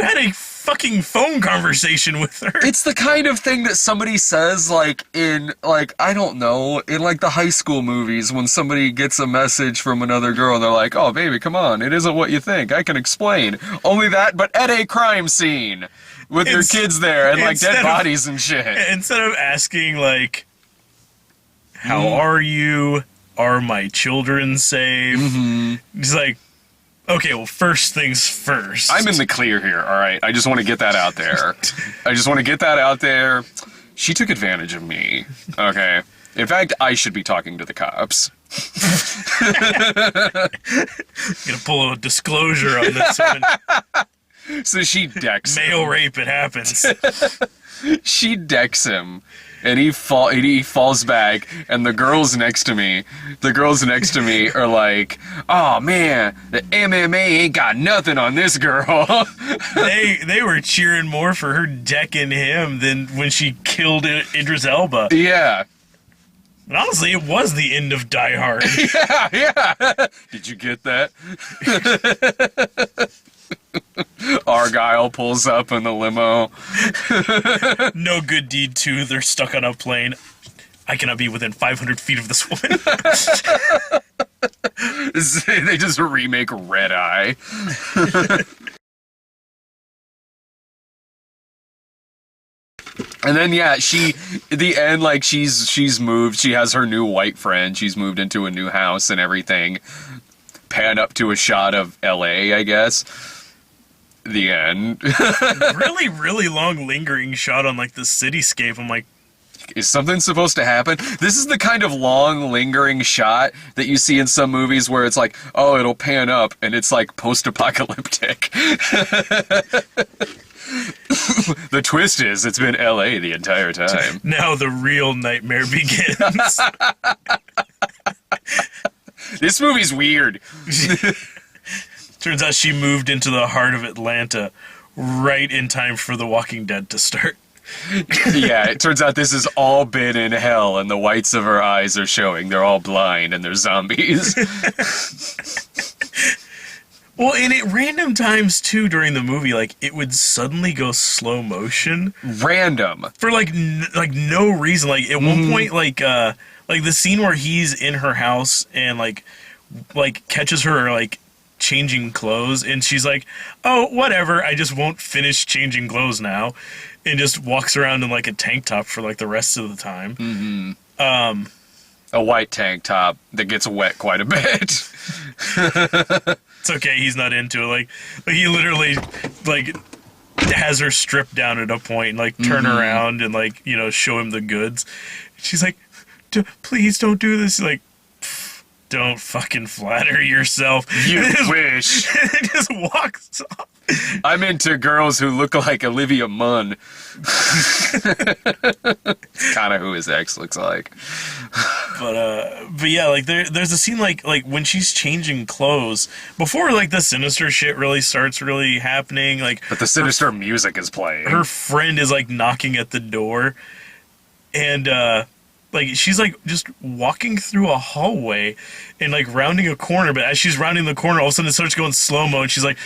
had a fucking phone conversation with her. It's the kind of thing that somebody says, like, in, like, I don't know, in, like, the high school movies when somebody gets a message from another girl and they're like, oh, baby, come on, it isn't what you think. I can explain. Only that, but at a crime scene. With your kids there and, like, dead bodies and shit. Instead of asking, like, how are you? Are my children safe? He's like, okay, well, first things first. I'm in the clear here, all right? I just want to get that out there. She took advantage of me, okay? In fact, I should be talking to the cops. Gonna pull a disclosure on this one. So she decks him. Male rape, it happens. She decks him, and he falls back, and the girls next to me are like, oh man, the MMA ain't got nothing on this girl. They were cheering more for her decking him than when she killed Idris Elba. Yeah. And honestly, it was the end of Die Hard. Yeah. Did you get that? Argyle pulls up in the limo. No good deed 2. They're stuck on a plane. I cannot be within 500 feet of this woman. They just remake Red Eye. And then she's moved. She has her new white friend. She's moved into a new house and everything. Pan up to a shot of LA, I guess. The end. Really, really long lingering shot on like the cityscape. I'm like, is something supposed to happen? This is the kind of long lingering shot that you see in some movies where it's like, oh, it'll pan up and it's like post-apocalyptic. The twist is it's been LA the entire time. Now the real nightmare begins. This movie's weird. Turns out she moved into the heart of Atlanta right in time for The Walking Dead to start. Yeah, it turns out this has all been in hell and the whites of her eyes are showing. They're all blind and they're zombies. Well, and at random times, too, during the movie, like, it would suddenly go slow motion. Random. For, like no reason. Like, at one point, like the scene where he's in her house and, like catches her, like, changing clothes, and she's like, oh, whatever, I just won't finish changing clothes now, and just walks around in like a tank top for like the rest of the time. Mm-hmm. A white tank top that gets wet quite a bit. It's okay, he's not into it. Like he literally like has her strip down at a point and like turn around and like, you know, show him the goods. She's like, please don't do this. Like, don't fucking flatter yourself. You wish. It just walks off. I'm into girls who look like Olivia Munn. Kind of who his ex looks like. But yeah, like there's a scene like when she's changing clothes before like the sinister shit really starts really happening. Like, but the sinister music is playing. Her friend is like knocking at the door, and like she's like just walking through a hallway and like rounding a corner. But as she's rounding the corner, all of a sudden it starts going slow mo, and she's like,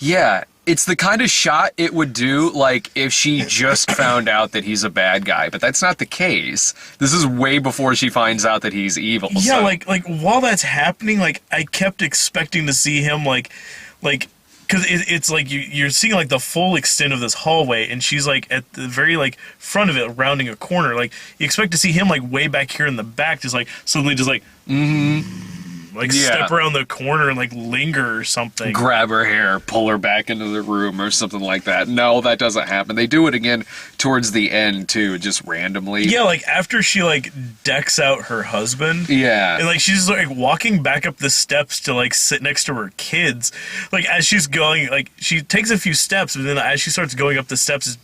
yeah, it's the kind of shot it would do, like, if she just found out that he's a bad guy. But that's not the case. This is way before she finds out that he's evil. Yeah, so. like while that's happening, like, I kept expecting to see him, like, because it's like you're seeing, like, the full extent of this hallway, and she's, like, at the very, like, front of it, rounding a corner. Like, you expect to see him, like, way back here in the back, just, like, suddenly just, like, like, step around the corner and, like, linger or something. Grab her hair, pull her back into the room or something like that. No, that doesn't happen. They do it again towards the end, too, just randomly. Yeah, like, after she, like, decks out her husband. Yeah. And, like, she's, like, walking back up the steps to, like, sit next to her kids. Like, as she's going, like, she takes a few steps, but then as she starts going up the steps,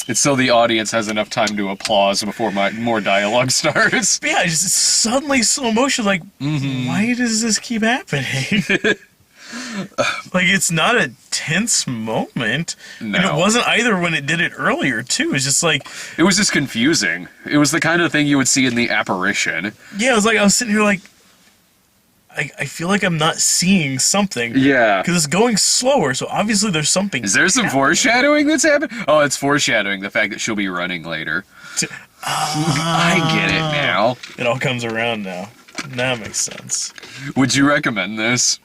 it's so the audience has enough time to applause before more dialogue starts. But yeah, it's just suddenly slow motion. Like, why does this keep happening? Like, it's not a tense moment. No. And it wasn't either when it did it earlier, too. It's just like... It was just confusing. It was the kind of thing you would see in The Apparition. Yeah, it was like, I was sitting here like, I feel like I'm not seeing something. Yeah. Because it's going slower, so obviously there's something. Is there some foreshadowing that's happening? Oh, it's foreshadowing the fact that she'll be running later. I get it now. It all comes around now. That makes sense. Would you recommend this?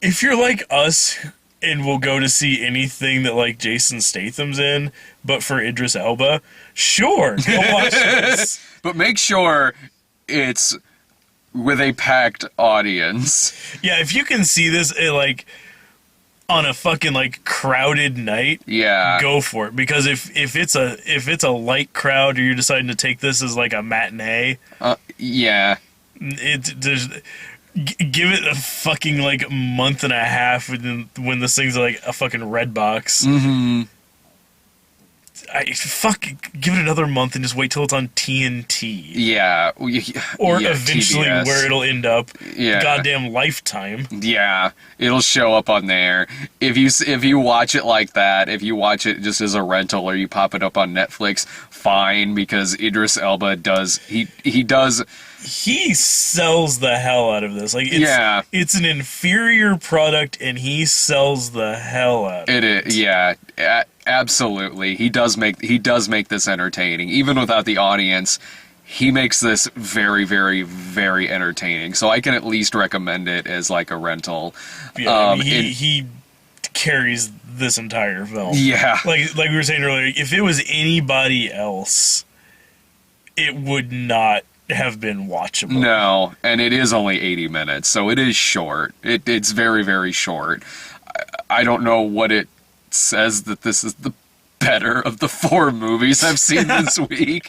If you're like us and will go to see anything that like Jason Statham's in, but for Idris Elba, sure, go watch this. But make sure it's with a packed audience. Yeah, if you can see this like on a fucking like crowded night, yeah, go for it. Because if it's a light crowd, or you're deciding to take this as like a matinee, yeah, give it a fucking like month and a half when this thing's like a fucking red box. Mm-hmm. Give it another month and just wait till it's on TNT. Yeah. Or eventually TBS. where it'll end up. Yeah. Goddamn Lifetime. Yeah, it'll show up on there. If you watch it like that, if you watch it just as a rental or you pop it up on Netflix, fine, because Idris Elba he sells the hell out of this. Like, it's an inferior product, and he sells the hell out of it. It is, yeah, absolutely. He does make this entertaining, even without the audience. He makes this very, very, very entertaining. So I can at least recommend it as like a rental. Yeah, he carries this entire film. Yeah, like we were saying earlier, if it was anybody else, it would not have been watchable. No, and it is only 80 minutes, so it is short. It's very, very short. I don't know what it says that this is the better of the 4 movies I've seen this week.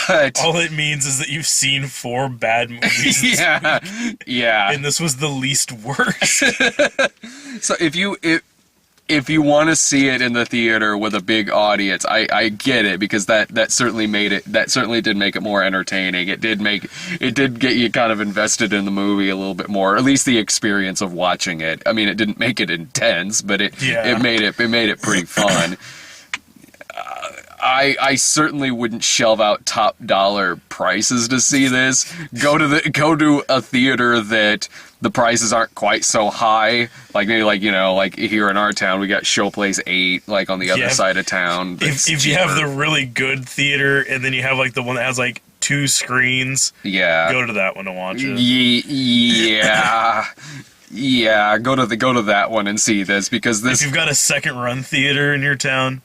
But all it means is that you've seen 4 bad movies this week. Yeah. And this was the least worst. So if you want to see it in the theater with a big audience, I get it, because that certainly did make it more entertaining. It did get you kind of invested in the movie a little bit more, or at least the experience of watching it. I mean, it didn't make it intense, but it made it pretty fun. I certainly wouldn't shell out top dollar prices to see this. Go to a theater that the prices aren't quite so high. Like maybe like here in our town we got Showplace 8 like on the other side of town. If you have the really good theater and then you have like the one that has like 2 screens, go to that one to watch it. Yeah, go to that one and see this because this. If you've got a second run theater in your town,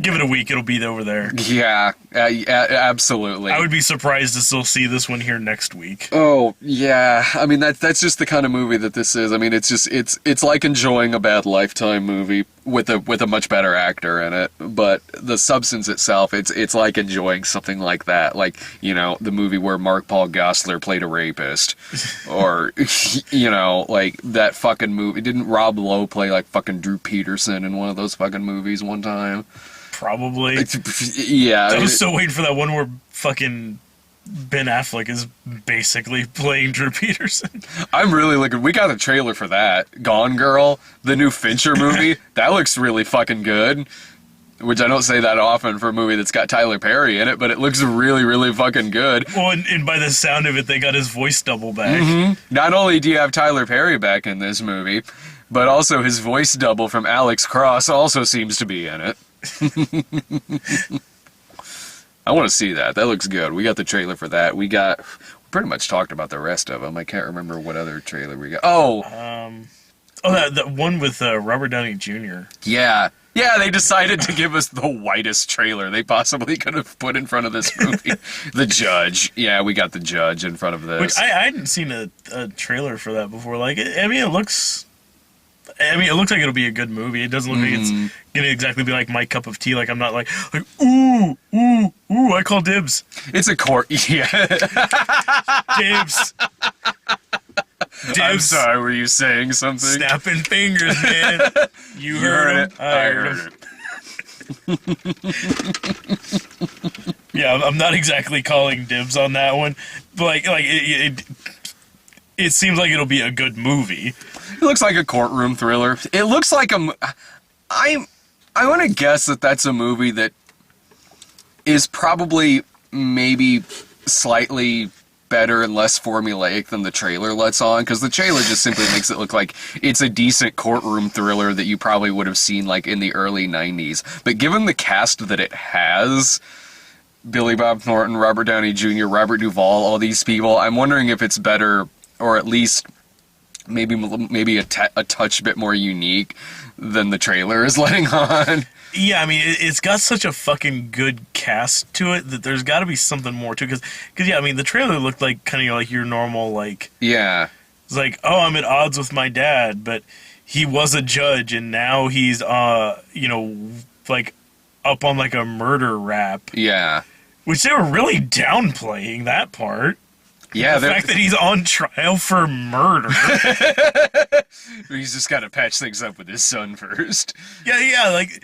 give it a week, it'll be over there. Yeah, absolutely. I would be surprised to still see this one here next week. Oh, yeah. I mean, that's just the kind of movie that this is. I mean, it's like enjoying a bad Lifetime movie with a much better actor in it. But the substance itself, it's like enjoying something like that. Like, the movie where Mark Paul Gosselaar played a rapist. Or, like that fucking movie. Didn't Rob Lowe play like fucking Drew Peterson in one of those fucking movies one time? Probably. Yeah. I was still waiting for that one where fucking Ben Affleck is basically playing Drew Peterson. I'm really looking. We got a trailer for that. Gone Girl, the new Fincher movie. That looks really fucking good. Which I don't say that often for a movie that's got Tyler Perry in it, but it looks really, really fucking good. Well, and by the sound of it, they got his voice double back. Mm-hmm. Not only do you have Tyler Perry back in this movie, but also his voice double from Alex Cross also seems to be in it. I want to see that. That looks good. We got the trailer for that. We pretty much talked about the rest of them. I can't remember what other trailer we got. That one with Robert Downey Jr. Yeah. Yeah, they decided to give us the whitest trailer they possibly could have put in front of this movie. The Judge. Yeah, we got The Judge in front of this. Which I hadn't seen a trailer for that before. Like, it looks like it'll be a good movie. It doesn't look like it's gonna exactly be like my cup of tea. Like I'm not like ooh, I call dibs. It's a court. Yeah. Dibs. I'm sorry, were you saying something? Snapping fingers, man. You heard it. I heard it. Yeah, I'm not exactly calling dibs on that one, but it seems like it'll be a good movie. It looks like a courtroom thriller. It looks like I want to guess that that's a movie that is probably maybe slightly better and less formulaic than the trailer lets on, because the trailer just simply makes it look like it's a decent courtroom thriller that you probably would have seen like in the early 90s. But given the cast that it has, Billy Bob Thornton, Robert Downey Jr., Robert Duvall, all these people, I'm wondering if it's better, or at least maybe a touch bit more unique than the trailer is letting on. Yeah, I mean, it's got such a fucking good cast to it that there's got to be something more to it. Because yeah, I mean, the trailer looked like kind of like your normal, like... Yeah. It's like, oh, I'm at odds with my dad, but he was a judge, and now he's, like, up on, like, a murder rap. Yeah. Which they were really downplaying, that part. Yeah, the fact that he's on trial for murder. He's just got to patch things up with his son first. Yeah, like...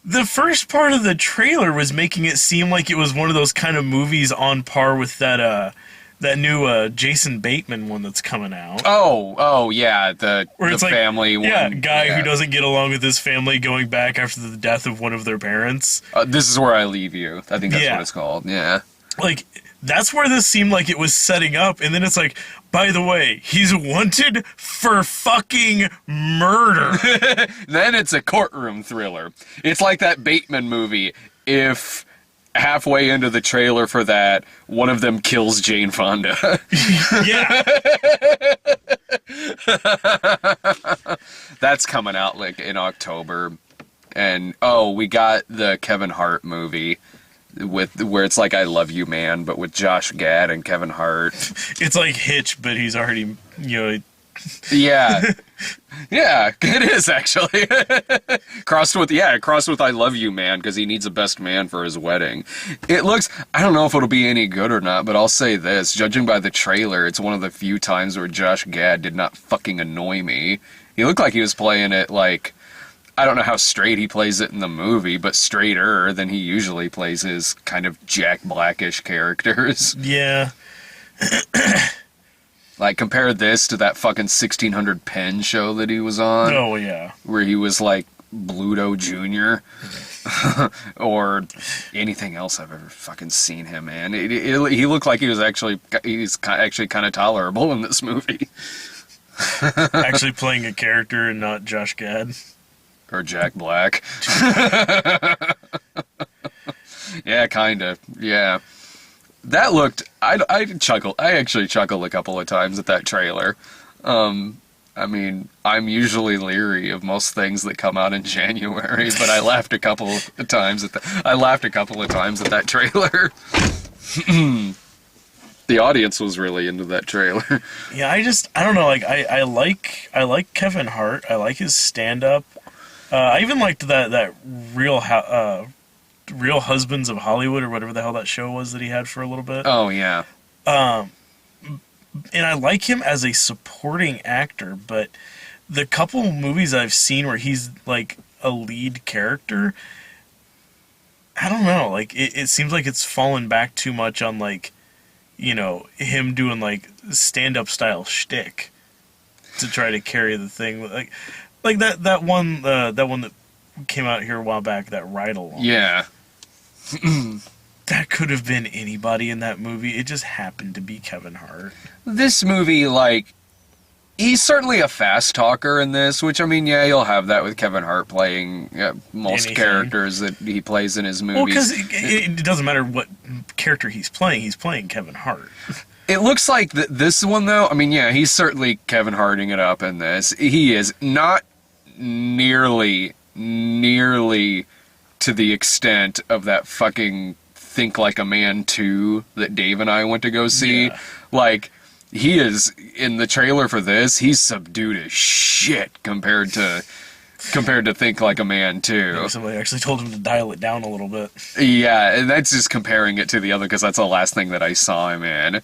The first part of the trailer was making it seem like it was one of those kind of movies on par with that new Jason Bateman one that's coming out. Oh, yeah, the family one. Yeah, guy who doesn't get along with his family going back after the death of one of their parents. This is where I leave you. I think that's what it's called. Yeah. Like, that's where this seemed like it was setting up, and then it's like, by the way, he's wanted for fucking murder. Then it's a courtroom thriller. It's like that Bateman movie. If halfway into the trailer for that, one of them kills Jane Fonda. Yeah. That's coming out like in October. And we got the Kevin Hart movie where it's like I Love You Man, but with Josh Gad and Kevin Hart. It's like Hitch, but he's already, Yeah. Yeah, it is actually. crossed with I Love You Man, because he needs a best man for his wedding. It looks, I don't know if it'll be any good or not, but I'll say this, judging by the trailer, it's one of the few times where Josh Gad did not fucking annoy me. He looked like he was playing it like, I don't know how straight he plays it in the movie, but straighter than he usually plays his kind of Jack Blackish characters. Yeah. Like, compare this to that fucking 1600 Penn show that he was on. Oh, yeah. Where he was like Bluto Jr. or anything else I've ever fucking seen him in. He looked like he's actually kind of tolerable in this movie. Actually playing a character and not Josh Gad. Or Jack Black. Yeah, kinda. Yeah. That looked... I actually chuckled a couple of times at that trailer. I mean, I'm usually leery of most things that come out in January, but I laughed a couple of times at that trailer. The audience was really into that trailer. Yeah, I don't know, like, I like Kevin Hart. I like his stand-up. I even liked that Real Husbands of Hollywood, or whatever the hell that show was that he had for a little bit. Oh, yeah. And I like him as a supporting actor, but the couple movies I've seen where he's, like, a lead character, I don't know, like, it seems like it's fallen back too much on, like, you know, him doing, like, stand-up style shtick to try to carry the thing. Like that one that came out here a while back, that ride-along. Yeah. That could have been anybody in that movie. It just happened to be Kevin Hart. This movie, like, he's certainly a fast talker in this, which, I mean, yeah, you'll have that with Kevin Hart playing most Anything. characters that he plays in his movies. Well, because it doesn't matter what character he's playing Kevin Hart. It looks like this one, though, I mean, yeah, he's certainly Kevin Harting it up in this. He is not nearly to the extent of that fucking Think Like a Man 2 that Dave and I went to go see. Yeah. Like, he is, in the trailer for this, he's subdued as shit compared to Think Like a Man 2. Maybe somebody actually told him to dial it down a little bit. Yeah, and that's just comparing it to the other, because that's the last thing that I saw him in.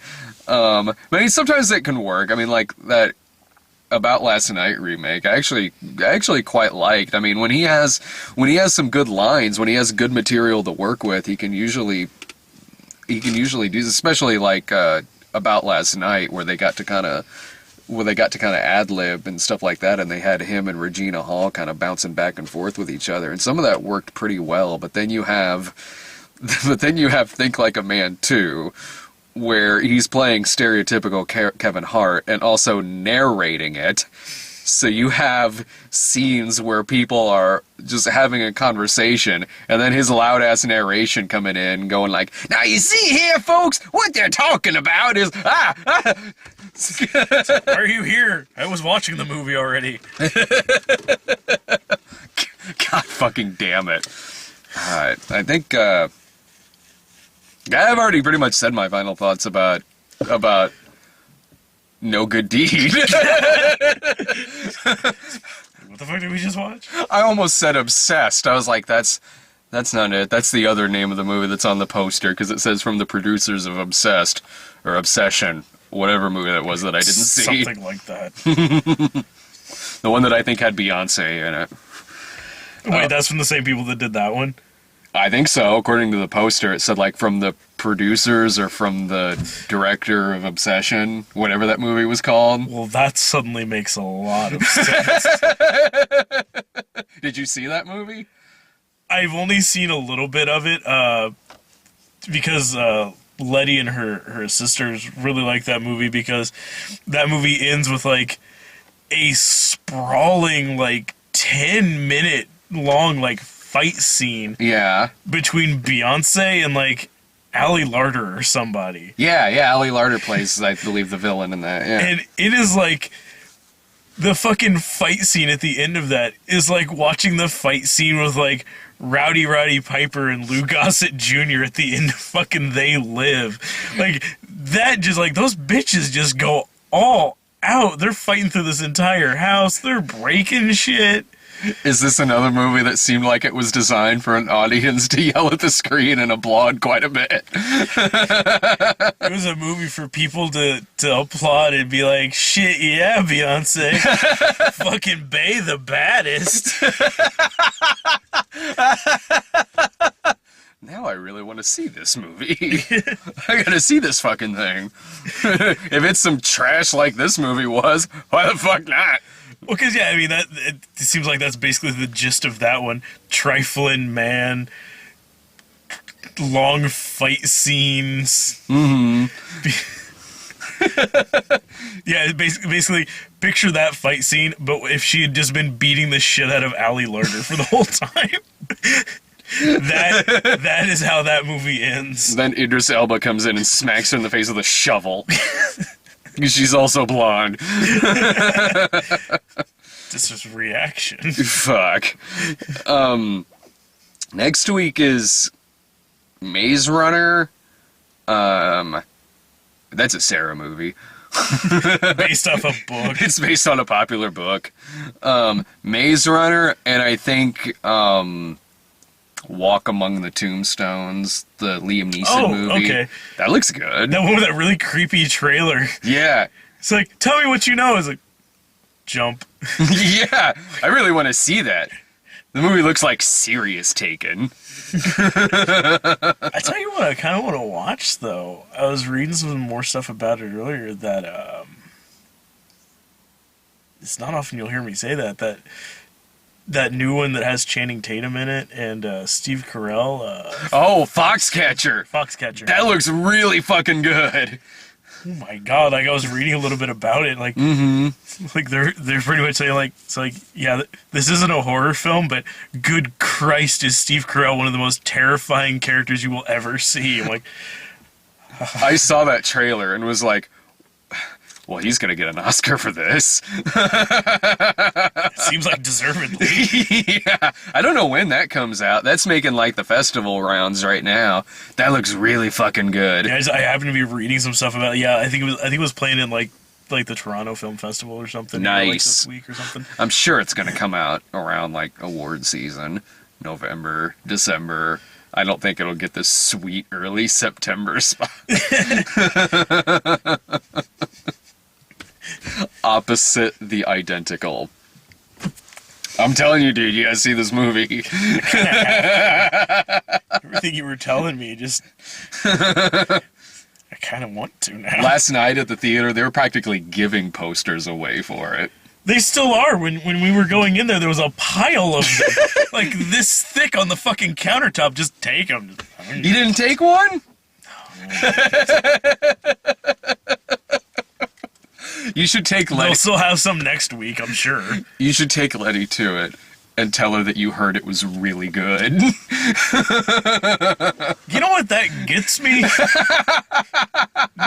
But I mean, sometimes it can work. I mean, like, that About Last Night remake, I actually quite liked. I mean, when he has some good lines, when he has good material to work with, he can usually do this, especially like About Last Night, where they got to kind of ad-lib and stuff like that, and they had him and Regina Hall kind of bouncing back and forth with each other, and some of that worked pretty well. But then you have Think Like a Man 2, where he's playing stereotypical Kevin Hart and also narrating it. So you have scenes where people are just having a conversation, and then his loud-ass narration coming in, going like, "Now you see here, folks, what they're talking about is, Are you here? I was watching the movie already." God fucking damn it. I think, I've already pretty much said my final thoughts about No Good Deed. What the fuck did we just watch? I almost said Obsessed. I was like, that's not it. That's the other name of the movie that's on the poster, because it says from the producers of Obsessed, or Obsession, whatever movie that was that I didn't see. Something like that. The one that I think had Beyonce in it. Wait, that's from the same people that did that one? I think so. According to the poster, it said like from the producers or from the director of Obsession, whatever that movie was called. Well, that suddenly makes a lot of sense. Did you see that movie? I've only seen a little bit of it, because Letty and her sisters really like that movie, because that movie ends with like a sprawling, like 10-minute long, like, fight scene. Yeah. Between Beyonce and like Ali Larter or somebody. Yeah, Ali Larter plays, I believe, the villain in that. Yeah. And it is like the fucking fight scene at the end of that is like watching the fight scene with like Rowdy Roddy Piper and Lou Gossett Jr. at the end of fucking They Live. Like that, just like those bitches just go all out. They're fighting through this entire house. They're breaking shit. Is this another movie that seemed like it was designed for an audience to yell at the screen and applaud quite a bit? It was a movie for people to applaud and be like, shit, yeah, Beyonce. Fucking Bae the baddest. Now I really want to see this movie. I gotta see this fucking thing. If it's some trash like this movie was, why the fuck not? Well, because, yeah, I mean, it seems like that's basically the gist of that one. Trifling man, long fight scenes. Mm-hmm. Yeah, basically, picture that fight scene, but if she had just been beating the shit out of Ali Larder for the whole time. That is how that movie ends. Then Idris Elba comes in and smacks her in the face with a shovel. She's also blonde. This is reaction. Fuck. Next week is Maze Runner. That's a Sarah movie. Based off a book. It's based on a popular book. Maze Runner, and I think Walk Among the Tombstones, the Liam Neeson movie. Okay. That looks good. That one with that really creepy trailer. Yeah. It's like, tell me what you know. It's like, jump. Yeah. I really want to see that. The movie looks like Serious Taken. I tell you what, I kind of want to watch, though. I was reading some more stuff about it earlier that, it's not often you'll hear me say that new one that has Channing Tatum in it and Steve Carell. Oh, Foxcatcher. Foxcatcher. That looks really fucking good. Oh my god! Like I was reading a little bit about it. Like, like they're pretty much saying like it's like yeah, this isn't a horror film, but good Christ, is Steve Carell one of the most terrifying characters you will ever see? I'm like, I saw that trailer and was like, well, he's gonna get an Oscar for this. seems like deservedly. Yeah, I don't know when that comes out. That's making like the festival rounds right now. That looks really fucking good. Yeah, I happen to be reading some stuff about it. Yeah, I think it was playing in like the Toronto Film Festival or something. Nice. Like this week or something. I'm sure it's gonna come out around like award season, November, December. I don't think it'll get this sweet early September spot. Opposite the identical. I'm telling you, dude, you gotta see this movie. Everything you were telling me, just I kind of want to now. Last night at the theater, they were practically giving posters away for it. They still are. When we were going in there was a pile of them, like this thick on the fucking countertop. Just take them. You didn't take one? You should take Letty. They'll still have some next week, I'm sure. You should take Letty to it and tell her that you heard it was really good. You know what that gets me?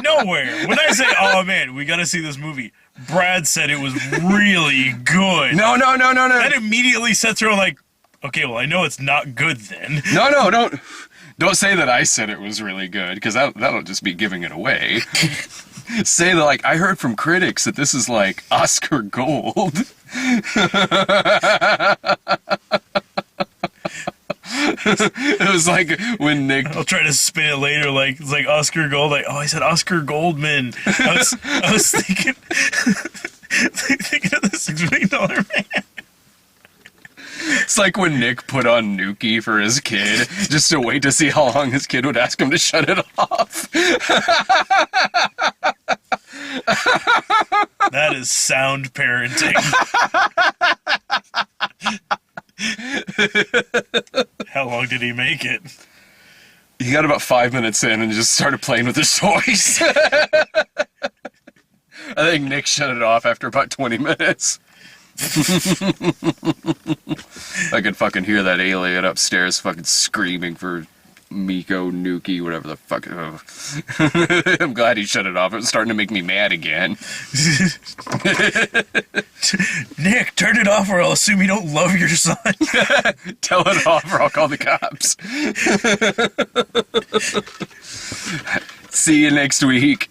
Nowhere. When I say, oh man, we gotta see this movie, Brad said it was really good. No. That immediately sets her on like, okay, well, I know it's not good then. No, don't say that I said it was really good, because that'll just be giving it away. Say that, like, I heard from critics that this is like Oscar gold. It was like when Nick... I'll try to spin it later, like, it's like Oscar Gold, like, oh, I said Oscar Goldman. I was thinking, thinking of the $6 Million Man. It's like when Nick put on Nuki for his kid, just to wait to see how long his kid would ask him to shut it off. That is sound parenting. How long did he make it? He got about 5 minutes in and just started playing with his toys. I think Nick shut it off after about 20 minutes. I could fucking hear that alien upstairs fucking screaming for Miko, Nuki, whatever the fuck. Oh. I'm glad he shut it off. It was starting to make me mad again. Nick, turn it off or I'll assume you don't love your son. Tell it off or I'll call the cops. See you next week.